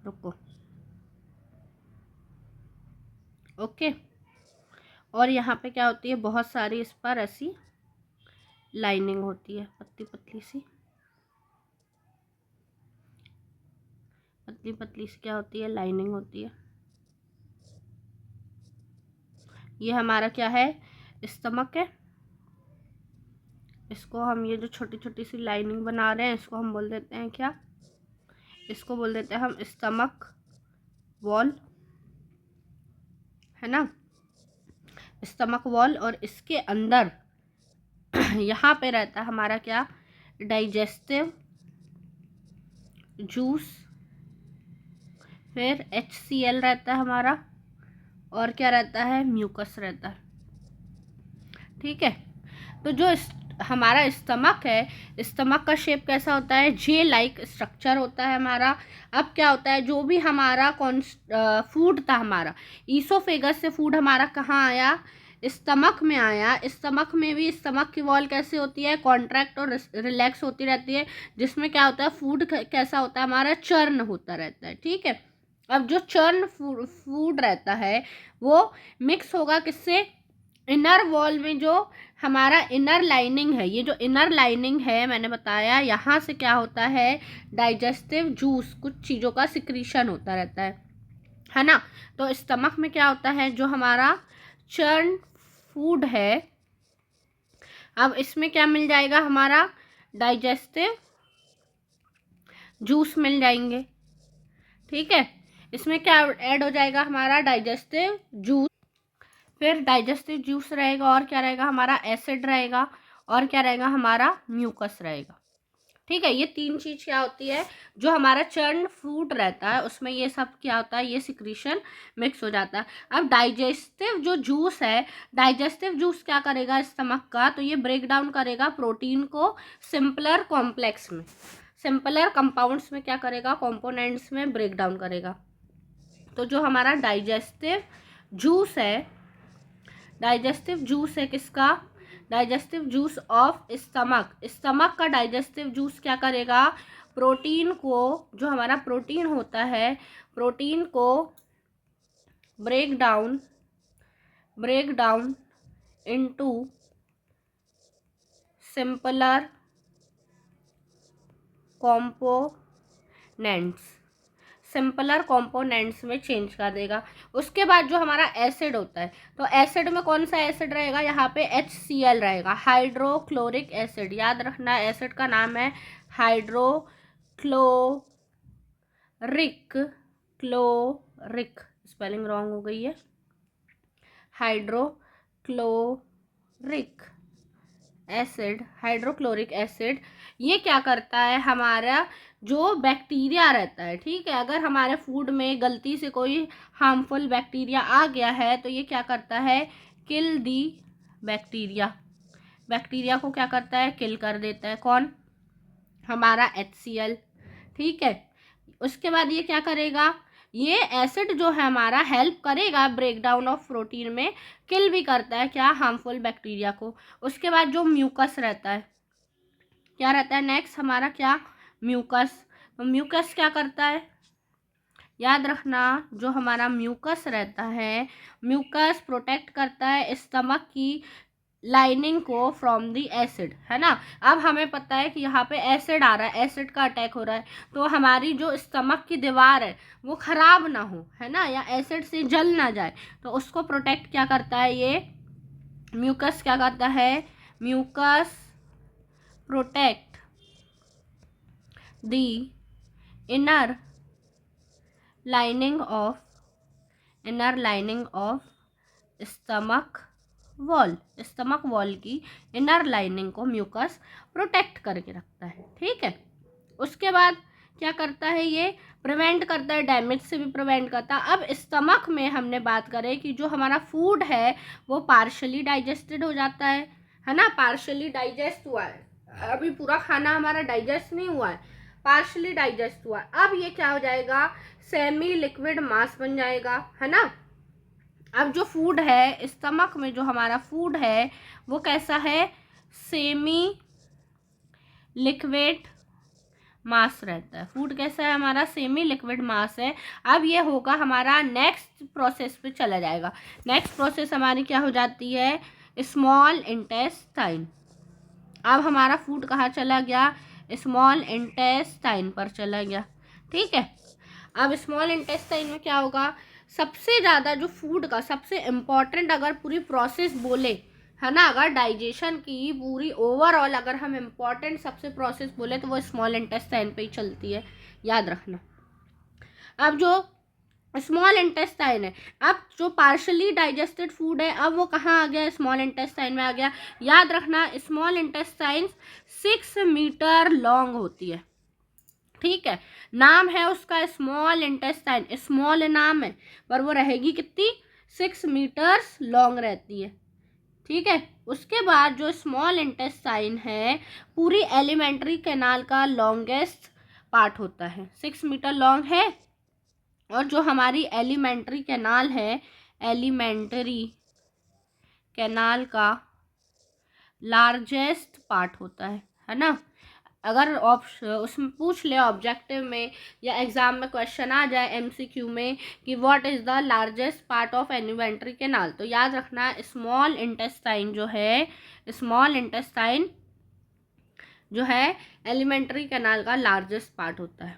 रुको, ओके, और यहाँ पे क्या होती है, बहुत सारी इस पर ऐसी लाइनिंग होती है, पतली पतली सी, पतली पतली सी क्या होती है, लाइनिंग होती है। ये हमारा क्या है, स्टमक है। इसको हम, ये जो छोटी छोटी सी लाइनिंग बना रहे हैं, इसको हम बोल देते हैं क्या, इसको बोल देते हैं हम स्टमक वॉल, है ना, स्टमक वॉल। और इसके अंदर यहाँ पे रहता है हमारा क्या, डाइजेस्टिव जूस, फिर HCl रहता है हमारा, और क्या रहता है, म्यूकस रहता है। ठीक है, तो जो हमारा स्टमक है, स्टमक का शेप कैसा होता है, जे लाइक स्ट्रक्चर होता है हमारा। अब क्या होता है, जो भी हमारा फूड था, हमारा ईसोफेगस से फूड हमारा कहाँ आया, स्टमक में आया। स्टमक में भी स्टमक की वॉल कैसे होती है, कॉन्ट्रैक्ट और रिलैक्स होती रहती है, जिसमें क्या होता है, फूड कैसा होता है हमारा, चर्न होता रहता है। ठीक है, अब जो चर्न फूड रहता है वो मिक्स होगा किससे, इनर वॉल में जो हमारा इनर लाइनिंग है, ये जो इनर लाइनिंग है मैंने बताया, यहाँ से क्या होता है, डाइजेस्टिव जूस, कुछ चीज़ों का सिक्रीशन होता रहता है ना। तो स्टमक में क्या होता है, जो हमारा चर्न फूड है, अब इसमें क्या मिल जाएगा, हमारा डाइजेस्टिव जूस मिल जाएंगे। ठीक है, इसमें क्या ऐड हो जाएगा, हमारा डाइजेस्टिव जूस, फिर डाइजेस्टिव जूस रहेगा, और क्या रहेगा, हमारा एसिड रहेगा, और क्या रहेगा, हमारा म्यूकस रहेगा। ठीक है, ये तीन चीज़ क्या होती है, जो हमारा चर्न फूड रहता है उसमें ये सब क्या होता है, ये सिक्रीशन मिक्स हो जाता है। अब डाइजेस्टिव जो जूस है, डाइजेस्टिव जूस क्या करेगा स्टमक का, तो ये ब्रेक डाउन करेगा प्रोटीन को सिंपलर कॉम्प्लेक्स में, सिंपलर कंपाउंड्स में क्या करेगा, कंपोनेंट्स में ब्रेक डाउन करेगा। तो जो हमारा डाइजेस्टिव जूस है, डाइजेस्टिव जूस है किसका, digestive juice of stomach, stomach का डाइजेस्टिव जूस क्या करेगा, प्रोटीन को, जो हमारा प्रोटीन होता है, प्रोटीन को break down into simpler components में चेंज कर देगा। उसके बाद जो हमारा एसिड होता है, तो एसिड में कौन सा एसिड रहेगा, यहाँ पे HCl रहेगा, हाइड्रोक्लोरिक एसिड। याद रखना एसिड का नाम है हाइड्रोक्लोरिक, स्पेलिंग रॉन्ग हो गई है, हाइड्रोक्लोरिक एसिड। ये क्या करता है, हमारा जो बैक्टीरिया रहता है, ठीक है, अगर हमारे फूड में गलती से कोई हार्मफुल बैक्टीरिया आ गया है तो ये क्या करता है, किल दी बैक्टीरिया को क्या करता है, किल कर देता है। कौन, हमारा HCl, ठीक है। उसके बाद ये क्या करेगा, ये एसिड जो है हमारा हेल्प करेगा ब्रेक डाउन ऑफ प्रोटीन में, किल भी करता है क्या, हार्मफुल बैक्टीरिया को। उसके बाद जो म्यूकस रहता है, क्या रहता है नेक्स्ट हमारा, क्या, म्यूकस। तो म्यूकस क्या करता है, याद रखना जो हमारा म्यूकस रहता है, म्यूकस प्रोटेक्ट करता है स्टमक की लाइनिंग को फ्रॉम दी एसिड, है ना। अब हमें पता है कि यहाँ पे एसिड आ रहा है, एसिड का अटैक हो रहा है, तो हमारी जो स्टमक की दीवार है वो खराब ना हो, है ना, या एसिड से जल ना जाए, तो उसको प्रोटेक्ट क्या करता है, ये म्यूकस क्या करता है, mucus protect the inner lining of stomach wall की इनर लाइनिंग को म्यूकस प्रोटेक्ट करके रखता है, ठीक है। उसके बाद क्या करता है, ये प्रिवेंट करता है, डैमेज से भी प्रिवेंट करता है। अब स्टमक में हमने बात करें कि जो हमारा फूड है वो पार्शली डाइजेस्टेड हो जाता है ना, पार्शली डाइजेस्ट हुआ है, अभी पूरा खाना हमारा डाइजेस्ट नहीं हुआ है, पार्शली डाइजेस्ट हुआ है। अब ये क्या हो जाएगा, सेमी लिक्विड मास बन जाएगा, है ना। अब जो फूड है स्टमक में, जो हमारा फूड है वो कैसा है, सेमी लिक्विड मास रहता है, फूड कैसा है हमारा, सेमी लिक्विड मास है। अब ये होगा हमारा नेक्स्ट प्रोसेस पे चला जाएगा, नेक्स्ट प्रोसेस हमारी क्या हो जाती है, स्मॉल इंटेस्टाइन। अब हमारा फूड कहाँ चला गया, स्मॉल इंटेस्टाइन पर चला गया, ठीक है। अब स्मॉल इंटेस्टाइन में क्या होगा, सबसे ज़्यादा जो फूड का सबसे इम्पॉर्टेंट अगर पूरी प्रोसेस बोले, है ना, अगर डाइजेशन की पूरी ओवरऑल अगर हम इम्पॉर्टेंट सबसे प्रोसेस बोले तो वो स्मॉल इंटेस्टाइन पे ही चलती है, याद रखना। अब जो स्मॉल इंटेस्टाइन है, अब जो पार्शली डाइजेस्टेड फूड है, अब वो कहाँ आ गया, स्मॉल इंटेस्टाइन में आ गया। याद रखना स्मॉल इंटेस्टाइन 6 मीटर लॉन्ग होती है, ठीक है, नाम है उसका स्मॉल इंटेस्टाइन, स्मॉल नाम है पर वो रहेगी कितनी, 6 मीटर्स लॉन्ग रहती है, ठीक है। उसके बाद जो स्मॉल इंटेस्टाइन है पूरी एलिमेंट्री कैनाल का लॉन्गेस्ट पार्ट होता है, 6 मीटर लॉन्ग है, और जो हमारी एलिमेंट्री कैनाल है, एलिमेंट्री कैनाल का लार्जेस्ट पार्ट होता है ना। अगर उसमें पूछ ले ऑब्जेक्टिव में या एग्जाम में क्वेश्चन आ जाए MCQ में कि what is the largest part of alimentary canal, तो याद रखना स्मॉल इंटेस्टाइन जो है, स्मॉल इंटेस्टाइन जो है एलिमेंट्री कैनाल का लार्जेस्ट पार्ट होता है।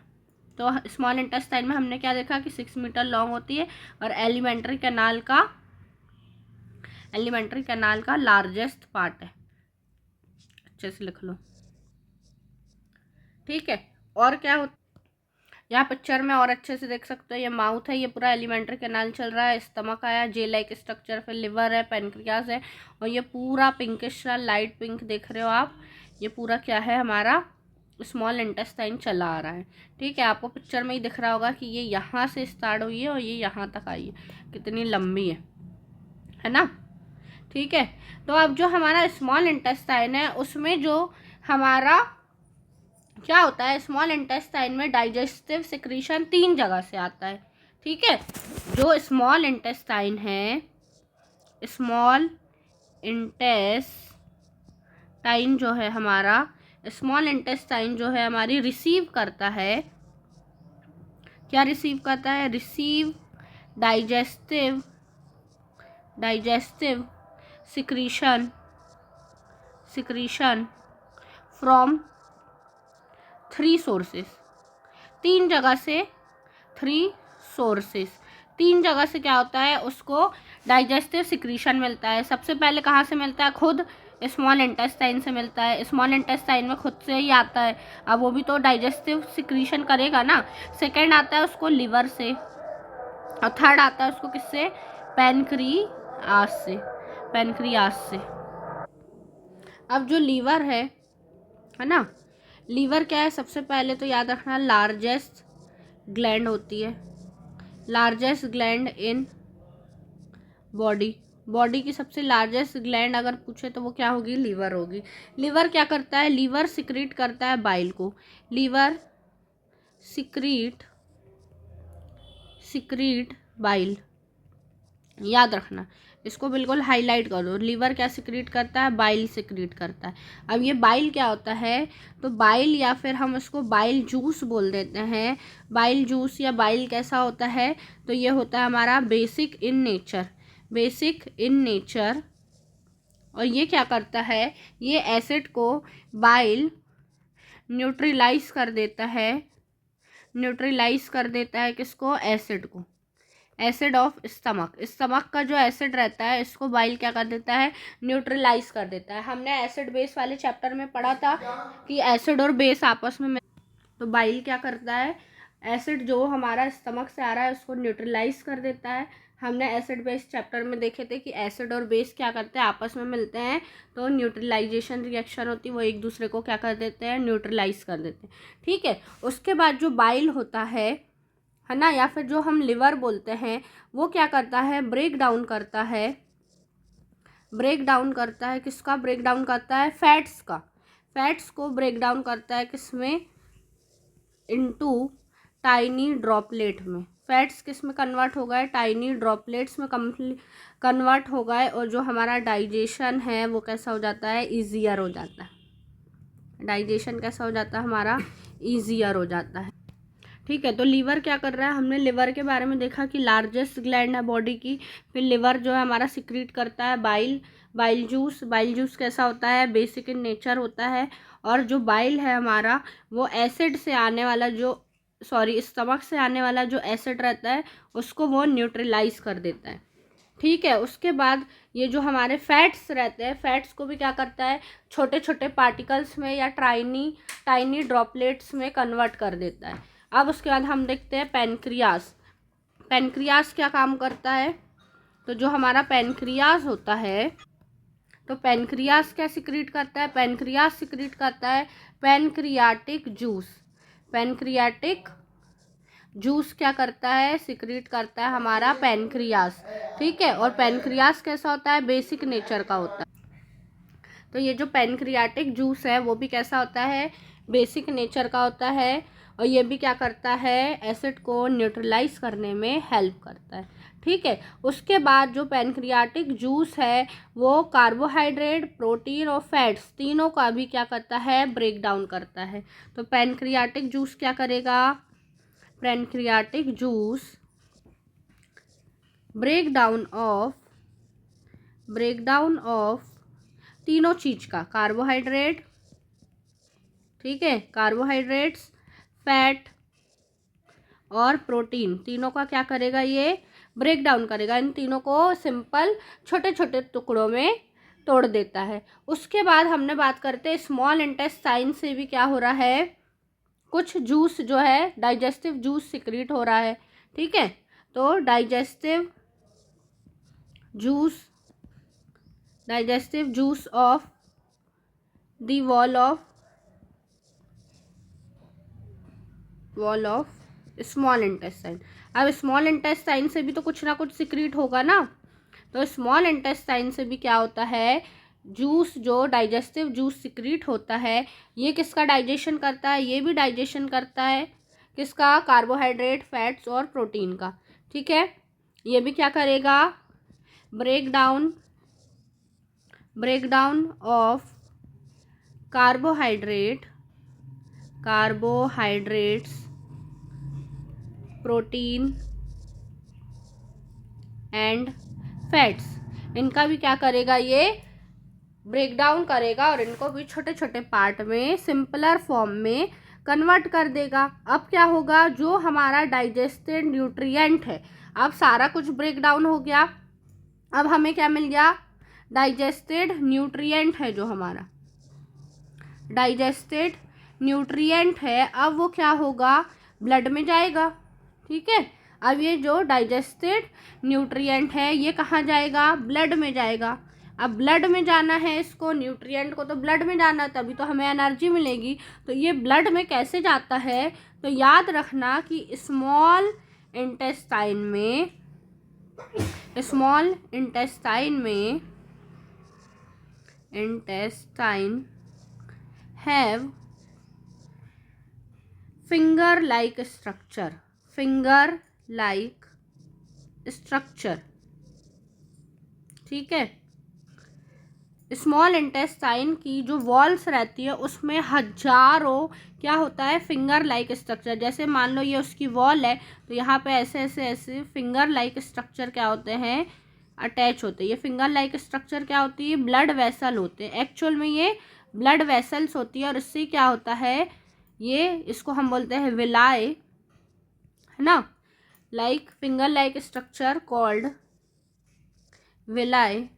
तो स्मॉल इंटेस्टाइन में हमने क्या देखा कि 6 मीटर लॉन्ग होती है, और एलिमेंट्री कैनाल का लार्जेस्ट पार्ट है, अच्छे से लिख लो, ठीक है। और क्या होता, यहाँ पिक्चर में और अच्छे से देख सकते हो, ये माउथ है, ये पूरा एलिमेंट्री कैनाल चल रहा है, स्टमक आया, जे लाइक स्ट्रक्चर, फिर लिवर है, पेनक्रियास है, और ये पूरा पिंकिश लाइट पिंक देख रहे हो आप, ये पूरा क्या है हमारा स्मॉल इंटेस्टाइन चला आ रहा है, ठीक है। आपको पिक्चर में ही दिख रहा होगा कि ये यहाँ से स्टार्ट हुई है और ये यहाँ तक आई है, कितनी लंबी है ना, ठीक है। तो अब जो हमारा स्मॉल इंटेस्टाइन है उसमें जो हमारा क्या होता है, स्मॉल इंटेस्टाइन में डाइजेस्टिव सिक्रीशन 3 जगह से आता है, ठीक है। जो स्मॉल इंटेस्टाइन है, स्मॉल इंटेस्टाइन टाइन जो है हमारा, स्मॉल इंटेस्टाइन जो है हमारी रिसीव करता है, क्या रिसीव करता है, receive digestive digestive secretion secretion from 3 sources, 3 जगह से, 3 सोर्सेस, 3 जगह से क्या होता है, उसको डाइजेस्टिव सिक्रीशन मिलता है। सबसे पहले कहाँ से मिलता है, खुद स्मॉल इंटेस्टाइन से मिलता है। स्मॉल इंटेस्टाइन में खुद से ही आता है, अब वो भी तो डाइजेस्टिव सिक्रीशन करेगा ना। सेकंड आता है उसको लिवर से, और थर्ड आता है उसको किससे, पैनक्रियास से। अब जो लीवर है ना, लीवर क्या है, सबसे पहले तो याद रखना लार्जेस्ट ग्लैंड होती है, लार्जेस्ट ग्लैंड इन बॉडी की सबसे लार्जेस्ट ग्लैंड अगर पूछे तो वो क्या होगी, लीवर होगी। लीवर क्या करता है, लीवर सिक्रीट करता है बाइल को, लीवर सिक्रीट बाइल, याद रखना, इसको बिल्कुल हाईलाइट कर दो। लीवर क्या सिक्रीट करता है, बाइल सिक्रीट करता है। अब ये बाइल क्या होता है, तो बाइल या फिर हम इसको बाइल जूस बोल देते हैं। बाइल जूस या बाइल कैसा होता है, तो ये होता है हमारा बेसिक इन नेचर। और ये क्या करता है, ये एसिड को बाइल न्यूट्रलाइज कर देता है किसको, एसिड को, एसिड ऑफ स्टमक का जो एसिड रहता है इसको बाइल क्या कर देता है, न्यूट्रलाइज कर देता है। हमने एसिड बेस वाले चैप्टर में पढ़ा था कि एसिड और बेस आपस में तो बाइल क्या करता है, एसिड जो हमारा स्टमक से आ रहा है उसको न्यूट्रलाइज कर देता है। हमने एसिड बेस चैप्टर में देखे थे कि एसिड और बेस क्या करते हैं, आपस में मिलते हैं तो न्यूट्रलाइजेशन रिएक्शन होती है, वो एक दूसरे को क्या कर देते हैं, न्यूट्रलाइज कर देते हैं। ठीक है, उसके बाद जो बाइल होता है ना, या फिर जो हम लिवर बोलते हैं, वो क्या करता है, ब्रेक डाउन करता है किसका, ब्रेक डाउन करता है फैट्स को ब्रेक डाउन करता है किसमें, इनटू टाइनी ड्रॉपलेट में। फैट्स किस में कन्वर्ट हो गए, टाइनी ड्रॉपलेट्स में कन्वर्ट हो गए, और जो हमारा डाइजेशन है वो कैसा हो जाता है, ईजियर हो जाता है। डाइजेशन कैसा हो जाता है हमारा, ईजियर हो जाता है। ठीक है, तो लीवर क्या कर रहा है, हमने लिवर के बारे में देखा कि लार्जेस्ट ग्लैंड है बॉडी की। फिर लिवर जो है हमारा सिक्रीट करता है बाइल जूस कैसा होता है, बेसिक इन नेचर होता है। और जो बाइल है हमारा, वो एसिड से आने वाला स्टमक से आने वाला जो एसिड रहता है उसको वो न्यूट्रलाइज कर देता है। ठीक है, उसके बाद ये जो हमारे फैट्स रहते हैं, फैट्स को भी क्या करता है, छोटे छोटे पार्टिकल्स में या टाइनी ड्रॉपलेट्स में कन्वर्ट कर देता है। अब उसके बाद हम देखते हैं पैनक्रियास क्या काम करता है। तो जो हमारा पैनक्रियास होता है, तो पैनक्रियास क्या सिक्रीट करता है, पैनक्रियास सिक्रीट करता है पैनक्रियाटिक जूस क्या करता है, सिक्रीट करता है हमारा पैनक्रियास। ठीक है, और पैनक्रियास कैसा होता है, बेसिक नेचर का होता है। तो ये जो पैनक्रियाटिक जूस है वो भी कैसा होता है, बेसिक नेचर का होता है, और ये भी क्या करता है, एसिड को न्यूट्रलाइज करने में हेल्प करता है। ठीक है, उसके बाद जो पैनक्रियाटिक जूस है वो कार्बोहाइड्रेट, प्रोटीन और फैट्स तीनों का भी क्या करता है, ब्रेक डाउन करता है। तो पैनक्रियाटिक जूस क्या करेगा, pancreatic juice break down of तीनों चीज का, कार्बोहाइड्रेट, ठीक है, कार्बोहाइड्रेट्स, फैट और प्रोटीन, तीनों का क्या करेगा, ये ब्रेक डाउन करेगा। इन तीनों को सिंपल छोटे छोटे टुकड़ों में तोड़ देता है। उसके बाद हमने बात करते हैं स्मॉल इंटेस्टाइन से भी क्या हो रहा है, कुछ जूस जो है, डाइजेस्टिव जूस सिक्रीट हो रहा है। ठीक है, तो digestive juice of the wall of small intestine. अब स्मॉल इंटेस्टाइन से भी तो कुछ ना कुछ सिक्रीट होगा ना, तो स्मॉल इंटेस्टाइन से भी क्या होता है, जूस, जो डाइजेस्टिव जूस सिक्रीट होता है, ये किसका डाइजेशन करता है, ये भी डाइजेशन करता है किसका, कार्बोहाइड्रेट, फैट्स और प्रोटीन का। ठीक है, ये भी क्या करेगा, break down of carbohydrates, protein and fats, इनका भी क्या करेगा, ये ब्रेक डाउन करेगा और इनको भी छोटे छोटे पार्ट में सिंपलर फॉर्म में कन्वर्ट कर देगा। अब क्या होगा, जो हमारा डाइजेस्टेड न्यूट्रिएंट है, अब सारा कुछ ब्रेक डाउन हो गया, अब हमें क्या मिल गया, डाइजेस्टेड न्यूट्रिएंट है, जो हमारा डाइजेस्टेड न्यूट्रिएंट है, अब वो क्या होगा, ब्लड में जाएगा। ठीक है, अब ये जो डाइजेस्टेड न्यूट्रिएंट है ये कहाँ जाएगा, ब्लड में जाएगा। अब ब्लड में जाना है इसको, न्यूट्रिएंट को तो ब्लड में जाना है, तभी तो हमें एनर्जी मिलेगी। तो ये ब्लड में कैसे जाता है, तो याद रखना कि small intestine have finger like structure। ठीक है, स्मॉल इंटेस्टाइन की जो वॉल्स रहती है उसमें हजारों क्या होता है, फिंगर लाइक स्ट्रक्चर। जैसे मान लो ये उसकी वॉल है, तो यहाँ पे ऐसे ऐसे ऐसे फिंगर लाइक स्ट्रक्चर क्या होते हैं, अटैच होते हैं। ये फिंगर लाइक स्ट्रक्चर क्या होती है, ब्लड वेसल होते हैं। एक्चुअल में ये ब्लड वेसल्स होती है और इससे क्या होता है, ये इसको हम बोलते हैं विलाई, है ना, like finger like structure called villi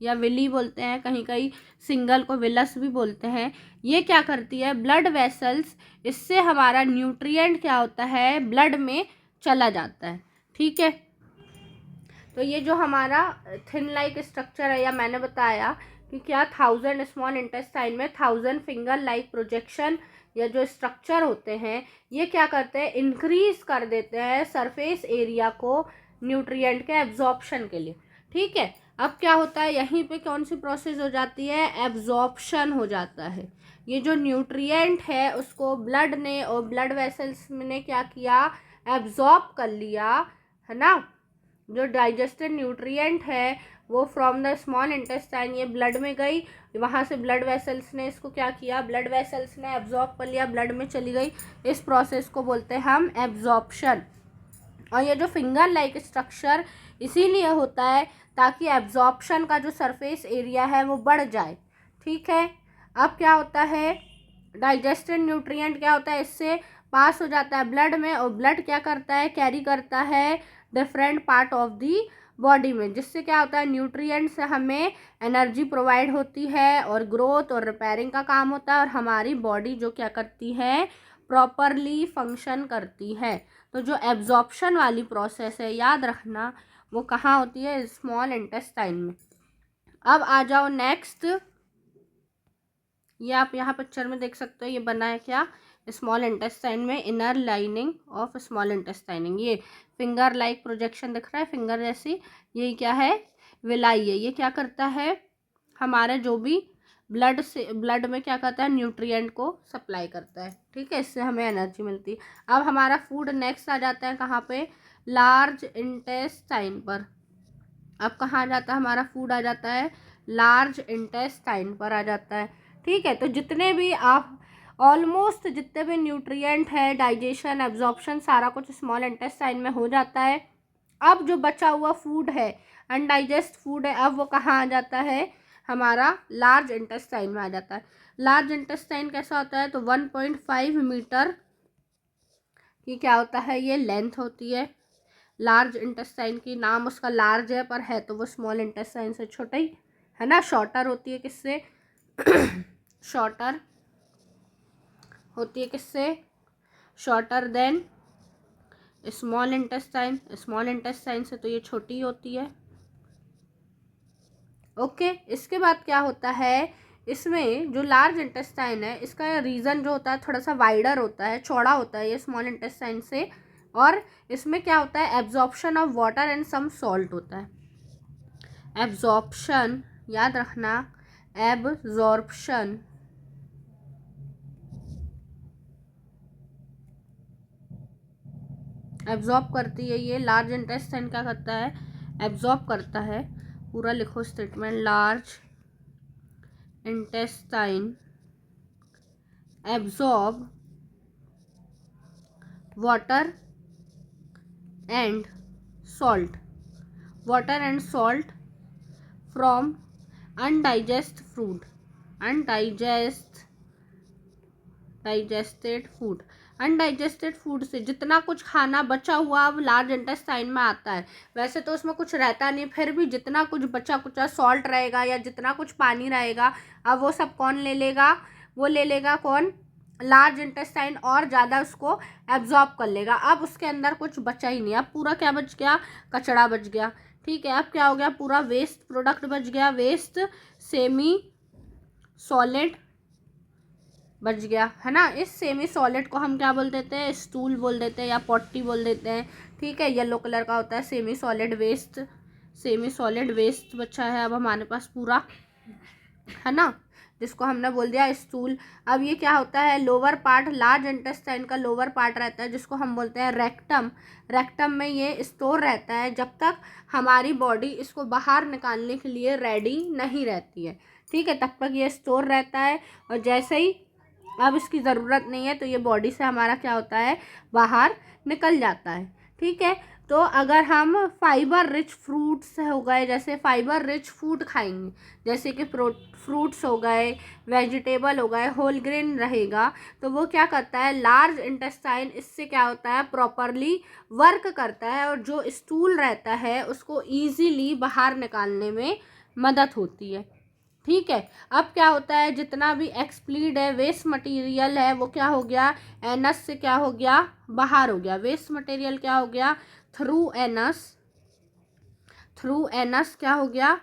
या विली बोलते हैं, कहीं कहीं सिंगल को विलस भी बोलते हैं। ये क्या करती है, ब्लड वेसल्स, इससे हमारा न्यूट्रिएंट क्या होता है, ब्लड में चला जाता है। ठीक है, तो ये जो हमारा थिन लाइक स्ट्रक्चर है, या मैंने बताया कि क्या 1000 स्मॉल इंटेस्टाइन में 1000 फिंगर लाइक प्रोजेक्शन या जो स्ट्रक्चर होते हैं, ये क्या करते हैं, इंक्रीज कर देते हैं सरफेस एरिया को न्यूट्रिएंट के एब्जॉर्प्शन के लिए। ठीक है, अब क्या होता है, यहीं पे कौन सी प्रोसेस हो जाती है, एब्जॉर्प्शन हो जाता है। ये जो न्यूट्रिएंट है उसको ब्लड ने और ब्लड वेसल्स ने क्या किया, एब्जॉर्ब कर लिया, है ना। जो डाइजेस्टेड न्यूट्रिएंट है वो फ्रॉम द स्मॉल इंटेस्टाइन ये ब्लड में गई, वहाँ से ब्लड वेसल्स ने इसको क्या किया, ब्लड वेसल्स ने एब्जॉर्ब कर लिया, ब्लड में चली गई। इस प्रोसेस को बोलते हैं हम एब्जॉर्प्शन। और ये जो फिंगर लाइक स्ट्रक्चर इसीलिए होता है ताकि एब्जॉर्प्शन का जो सरफेस एरिया है वो बढ़ जाए। ठीक है, अब क्या होता है, डाइजेस्टेड न्यूट्रिएंट क्या होता है, इससे पास हो जाता है ब्लड में, और ब्लड क्या करता है, कैरी करता है different part of the body में, जिससे क्या होता है, न्यूट्रिएंट से हमें एनर्जी प्रोवाइड होती है और ग्रोथ और रिपेयरिंग का काम होता है, और हमारी बॉडी जो क्या करती है, प्रॉपरली फंक्शन करती है। तो जो एब्जॉर्प्शन वाली प्रोसेस है, याद रखना वो कहाँ होती है, स्मॉल इंटेस्टाइन में। अब आ जाओ नेक्स्ट, ये आप यहाँ पिक्चर में देख सकते हो, ये बना है क्या, स्मॉल इंटेस्टाइन में inner lining of small intestine. ये फिंगर लाइक प्रोजेक्शन दिख रहा है, फिंगर जैसी, ये क्या है, विलाई है। ये क्या करता है, हमारे जो भी ब्लड में क्या करता है, न्यूट्रिएंट को सप्लाई करता है। ठीक है, इससे हमें एनर्जी मिलती है। अब हमारा फूड नेक्स्ट आ जाता है कहाँ पे, लार्ज इंटेस्टाइन पर। अब कहाँ आ जाता है हमारा फूड, आ जाता है लार्ज इंटेस्टाइन पर आ जाता है। ठीक है, तो जितने भी आप ऑलमोस्ट जितने भी न्यूट्रिएंट है, डाइजेशन, एब्जॉर्प्शन, सारा कुछ स्मॉल इंटेस्टाइन में हो जाता है। अब जो बचा हुआ फूड है, अनडाइजेस्ट फूड है, अब वो कहाँ आ जाता है, हमारा लार्ज इंटेस्टाइन में आ जाता है। लार्ज इंटेस्टाइन कैसा होता है, तो 1.5 मीटर की क्या होता है, ये लेंथ होती है लार्ज इंटेस्टाइन की। नाम उसका लार्ज है पर है तो वो स्मॉल इंटेस्टाइन से छोटा ही है ना। शॉर्टर होती है किससे शॉर्टर होती है किससे, shorter than small intestine. Small intestine से तो ये छोटी होती है। ओके, इसके बाद क्या होता है, इसमें जो लार्ज इंटेस्टाइन है इसका रीजन जो होता है थोड़ा सा वाइडर होता है, चौड़ा होता है ये स्मॉल इंटेस्टाइन से। और इसमें क्या होता है, absorption of water and some salt होता है। एब्जॉर्प्शन, याद रखना, एब्जॉर्प्शन एब्जॉर्ब करती है ये लार्ज इंटेस्टाइन, क्या करता है, एब्जॉर्ब करता है। पूरा लिखो statement, large intestine absorb water and salt from undigested food. Undigested food से जितना कुछ खाना बचा हुआ अब लार्ज इंटेस्टाइन में आता है, वैसे तो उसमें कुछ रहता नहीं, फिर भी जितना कुछ बचा कुचा सॉल्ट रहेगा या जितना कुछ पानी रहेगा, अब वो सब कौन ले लेगा, वो ले लेगा कौन, लार्ज इंटेस्टाइन, और ज़्यादा उसको एब्जॉर्ब कर लेगा। अब उसके अंदर कुछ बचा ही नहीं, अब पूरा क्या बच गया, कचड़ा बच गया। ठीक है, अब क्या हो गया, पूरा वेस्ट प्रोडक्ट बच गया, वेस्ट सेमी सॉलिड बच गया, है ना। इस सेमी सॉलिड को हम क्या बोल देते हैं, स्टूल बोल देते हैं या पॉटी बोल देते हैं। ठीक है, येलो कलर का होता है सेमी सॉलिड वेस्ट बचा है अब हमारे पास पूरा, है ना, जिसको हमने बोल दिया स्टूल। अब ये क्या होता है, लोअर पार्ट, लार्ज इंटेस्टाइन का लोअर पार्ट रहता है जिसको हम बोलते हैं रेक्टम। रेक्टम में ये स्टोर रहता है जब तक हमारी बॉडी इसको बाहर निकालने के लिए रेडी नहीं रहती है। ठीक है, तब तक ये स्टोर रहता है, और जैसे ही अब इसकी ज़रूरत नहीं है तो ये बॉडी से हमारा क्या होता है, बाहर निकल जाता है। ठीक है, तो अगर हम फाइबर रिच फ्रूट्स हो गए, जैसे फाइबर रिच फूड खाएंगे, जैसे कि फ्रूट्स हो गए, वेजिटेबल हो गए, होल ग्रेन रहेगा, तो वो क्या करता है, लार्ज इंटेस्टाइन इससे क्या होता है, प्रॉपरली वर्क करता है, और जो स्टूल रहता है उसको ईजीली बाहर निकालने में मदद होती है। ठीक है, अब क्या होता है, जितना भी एक्सप्लीड है, वेस्ट मटेरियल है, वो क्या हो गया, एनस से क्या हो गया, बाहर हो गया। वेस्ट मटेरियल क्या हो गया, थ्रू एनस क्या हो गया,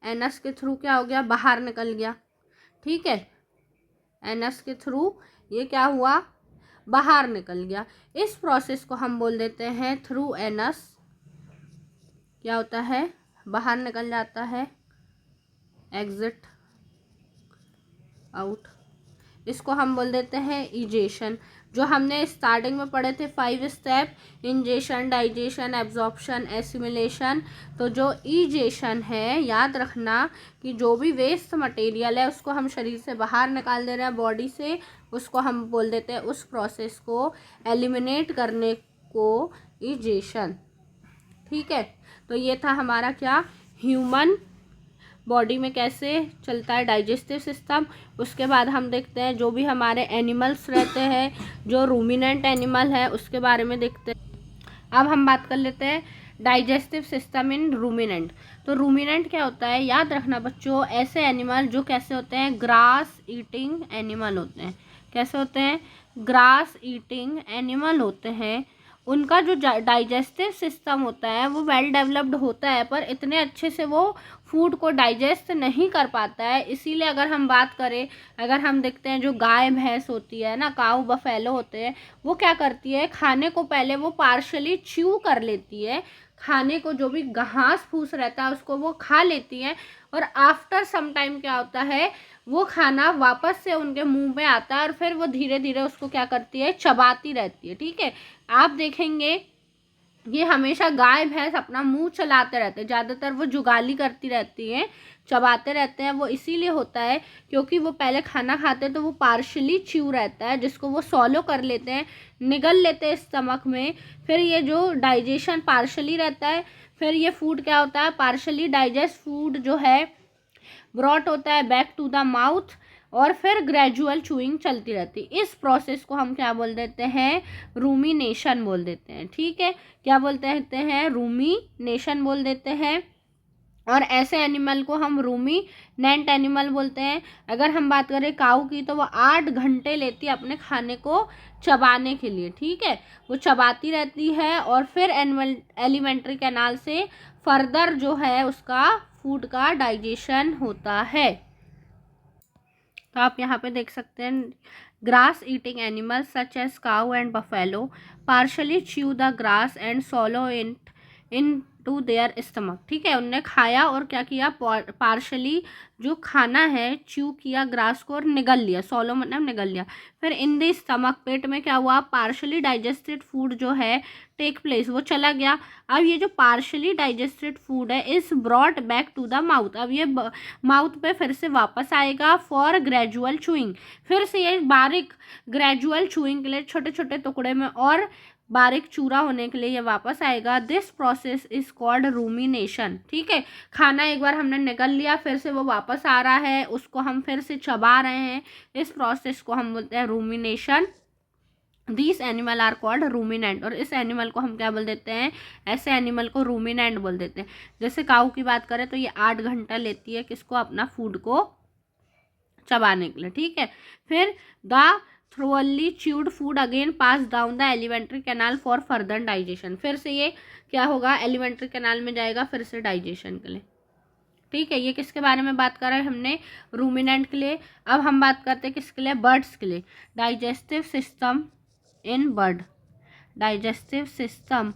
एनस के थ्रू क्या हो गया, बाहर निकल गया। ठीक है, एनस के थ्रू ये क्या हुआ, बाहर निकल गया। इस प्रोसेस को हम बोल देते हैं थ्रू एनस, क्या होता है, बाहर निकल जाता है, एग्जिट आउट। इसको हम बोल देते हैं इजेशन। जो हमने स्टार्टिंग में पढ़े थे 5 step, ingestion, digestion, absorption, assimilation, तो जो इजेशन है, याद रखना कि जो भी वेस्ट मटेरियल है उसको हम शरीर से बाहर निकाल दे रहे हैं, बॉडी से, उसको हम बोल देते हैं, उस प्रोसेस को एलिमिनेट करने को इजेशन। ठीक है, तो ये था हमारा क्या, ह्यूमन बॉडी में कैसे चलता है डाइजेस्टिव सिस्टम। उसके बाद हम देखते हैं जो भी हमारे एनिमल्स रहते हैं, जो रूमिनेंट एनिमल है उसके बारे में देखते हैं। अब हम बात कर लेते हैं डाइजेस्टिव सिस्टम इन रूमिनेंट। तो रूमिनेंट क्या होता है, याद रखना बच्चों, ऐसे एनिमल जो कैसे होते हैं, ग्रास ईटिंग एनिमल होते हैं। कैसे होते हैं, ग्रास ईटिंग एनिमल होते हैं। उनका जो डाइजेस्टिव सिस्टम होता है वो वेल डेवलप्ड होता है, पर इतने अच्छे से वो फूड को डाइजेस्ट नहीं कर पाता है। इसीलिए अगर हम बात करें, अगर हम देखते हैं जो गाय भैंस होती है ना, काऊ बफेलो होते हैं, वो क्या करती है, खाने को पहले वो पार्शली च्यू कर लेती है, खाने को जो भी घास फूस रहता है उसको वो खा लेती है, और आफ्टर सम टाइम क्या होता है, वो खाना वापस से उनके मुंह में आता है, और फिर वो धीरे धीरे उसको क्या करती है, चबाती रहती है। ठीक है, आप देखेंगे ये हमेशा गाय भैंस अपना मुंह चलाते रहते हैं, ज़्यादातर वो जुगाली करती रहती हैं, चबाते रहते हैं। वो इसीलिए होता है क्योंकि वो पहले खाना खाते हैं तो वो पार्शली च्यू रहता है, जिसको वो सॉलो कर लेते हैं, निगल लेते हैं स्टमक में। फिर ये जो डाइजेशन पार्शली रहता है, फिर ये फूड क्या होता है, पार्शली डाइजेस्ट फूड जो है ब्रॉट होता है बैक टू द माउथ, और फिर ग्रेजुअल चूइंग चलती रहती है। इस प्रोसेस को हम क्या बोल देते हैं, रूमिनेशन बोल देते हैं। ठीक है, क्या बोलते हैं, रूमिनेशन बोल देते हैं। और ऐसे एनिमल को हम रूमिनेंट एनिमल बोलते हैं। अगर हम बात करें काऊ की, तो वो 8 घंटे लेती है अपने खाने को चबाने के लिए। ठीक है, वो चबाती रहती है, और फिर एलिमेंट्री कैनाल से फर्दर जो है उसका फूड का डाइजेशन होता है। तो आप यहाँ पे देख सकते हैं, grass eating animals such as cow and buffalo partially chew the grass and swallow it in to their stomach. ठीक है, उनने खाया और क्या किया, पार्शली जो खाना है च्यू किया ग्रास को और निगल लिया, सॉलो मतलब निगल लिया। फिर इन द स्टमक, पेट में क्या हुआ, पार्शली डाइजेस्टेड फूड जो है टेक प्लेस, वो चला गया। अब ये जो पार्शली डाइजेस्टेड फूड है is brought back to the mouth, अब ये माउथ पे फिर से वापस आएगा फॉर ग्रेजुअल चूइंग, फिर से ये बारीक ग्रेजुअल चूइंग के लिए छोटे छोटे टुकड़े में और बारीक चूरा होने के लिए ये वापस आएगा। This process is called rumination. ठीक है, खाना एक बार हमने निगल लिया, फिर से वो वापस आ रहा है, उसको हम फिर से चबा रहे हैं, इस प्रोसेस को हम बोलते हैं rumination. This animal are called ruminant, और इस एनिमल को हम क्या बोल देते हैं, ऐसे एनिमल को रूमिनेंट बोल देते हैं। जैसे काऊ की बात करें तो ये 8 घंटा लेती है किसको, अपना फूड को चबाने के लिए। ठीक है, फिर the thoroughly chewed food again pass down the alimentary canal for further digestion, फिर से ये क्या होगा, एलिमेंट्री कैनाल में जाएगा फिर से डाइजेशन के लिए। ठीक है, ये किसके बारे में बात कर रहे हैं हमने, रूमिनेंट के लिए। अब हम बात करते हैं किसके लिए, बर्ड्स के लिए। Digestive system in bird, digestive system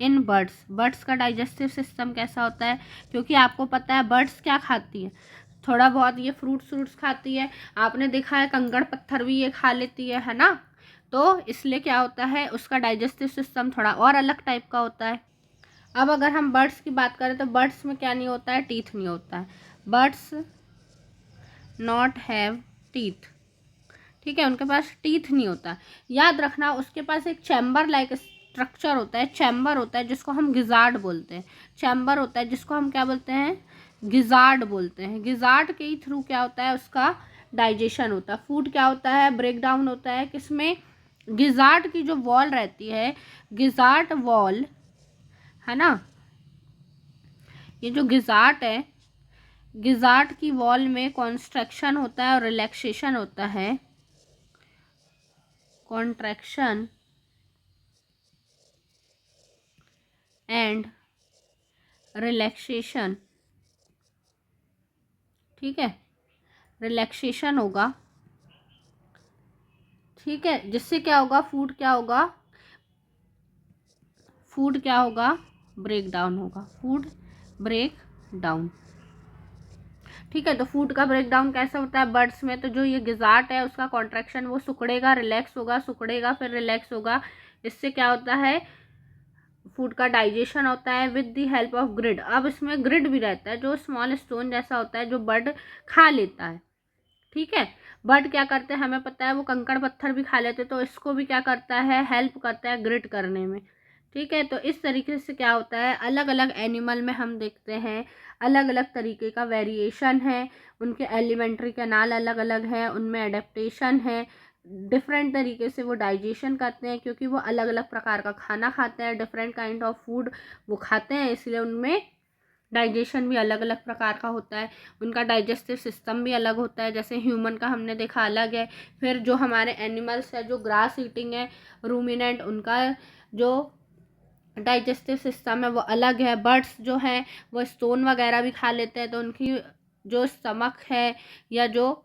in birds, birds का डाइजेस्टिव सिस्टम कैसा होता है, क्योंकि आपको पता है बर्ड्स क्या खाती है, थोड़ा बहुत ये फ्रूट्स खाती है, आपने देखा है कंकड़ पत्थर भी ये खा लेती है ना, तो इसलिए क्या होता है, उसका डाइजेस्टिव सिस्टम थोड़ा और अलग टाइप का होता है। अब अगर हम बर्ड्स की बात करें तो बर्ड्स में क्या नहीं होता है, टीथ नहीं होता है, बर्ड्स नॉट हैव टीथ। ठीक है, उनके पास टीथ नहीं होता। याद रखना, उसके पास एक चैम्बर लाइक स्ट्रक्चर होता है, चैम्बर होता है जिसको हम गिजार्ड बोलते हैं, चैम्बर होता है जिसको हम क्या बोलते हैं, गिजार्ड बोलते हैं। गिजार्ड के ही थ्रू क्या होता है, उसका डाइजेशन होता है, फूड क्या होता है, ब्रेक डाउन होता है किसमें, गिजार्ड की जो वॉल रहती है, गिजार्ड वॉल है ना, ये जो गिजार्ड है, गिजार्ड की वॉल में कॉन्स्ट्रक्शन होता है और रिलैक्सेशन होता है, कॉन्ट्रैक्शन एंड रिलैक्सेशन। ठीक है, रिलैक्सेशन होगा। ठीक है, जिससे क्या होगा, फूड क्या होगा, फूड क्या होगा, ब्रेक डाउन होगा, फूड ब्रेक डाउन। ठीक है, तो फूड का ब्रेक डाउन कैसे होता है बर्ड्स में, तो जो ये गिजार्ड है उसका कॉन्ट्रैक्शन, वो सिकुड़ेगा, रिलैक्स होगा, सिकुड़ेगा फिर रिलैक्स होगा, इससे क्या होता है, फूड का डाइजेशन होता है with the help of grid. अब इसमें ग्रिड भी रहता है जो स्मॉल स्टोन जैसा होता है जो बर्ड खा लेता है। ठीक है, बर्ड क्या करते हैं हमें पता है, वो कंकड़ पत्थर भी खा लेते हैं, तो इसको भी क्या करता है, हेल्प करता है ग्रिड करने में। ठीक है, तो इस तरीके से क्या होता है, अलग अलग एनिमल में हम देखते हैं अलग अलग तरीके का वेरिएशन है, उनके एलिमेंट्री कैनाल अलग अलग है, उनमें एडेप्टेशन है, डिफरेंट तरीके से वो डाइजेशन करते हैं, क्योंकि वो अलग अलग प्रकार का खाना खाते हैं, डिफरेंट काइंड ऑफ फूड वो खाते हैं, इसलिए उनमें डाइजेशन भी अलग अलग प्रकार का होता है, उनका डाइजेस्टिव सिस्टम भी अलग होता है। जैसे ह्यूमन का हमने देखा अलग है, फिर जो हमारे एनिमल्स है जो ग्रास ईटिंग है, रूमिनेंट, उनका जो डाइजेस्टिव सिस्टम है वो अलग है। बर्ड्स जो हैं वो स्टोन वगैरह भी खा लेते हैं, तो उनकी जो स्टमक है या जो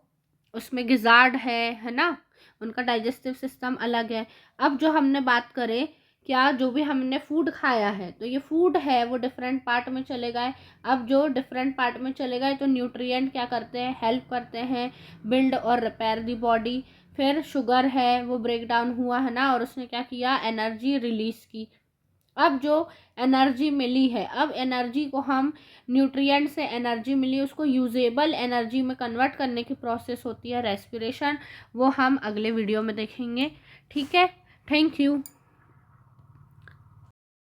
उसमें गिजार्ड है ना, उनका डाइजेस्टिव सिस्टम अलग है। अब जो हमने बात करें, क्या जो भी हमने फूड खाया है, तो ये फूड है वो डिफरेंट पार्ट में चले गए। अब जो डिफरेंट पार्ट में चले गए तो न्यूट्रिएंट क्या करते हैं, हेल्प करते हैं बिल्ड और रिपेयर दी बॉडी। फिर शुगर है वो ब्रेक डाउन हुआ है ना, और उसने क्या किया, एनर्जी रिलीज की। अब जो एनर्जी मिली है, अब एनर्जी को हम न्यूट्रिएंट से एनर्जी मिली उसको यूजेबल एनर्जी में कन्वर्ट करने की प्रोसेस होती है रेस्पिरेशन, वो हम अगले वीडियो में देखेंगे। ठीक है, थैंक यू।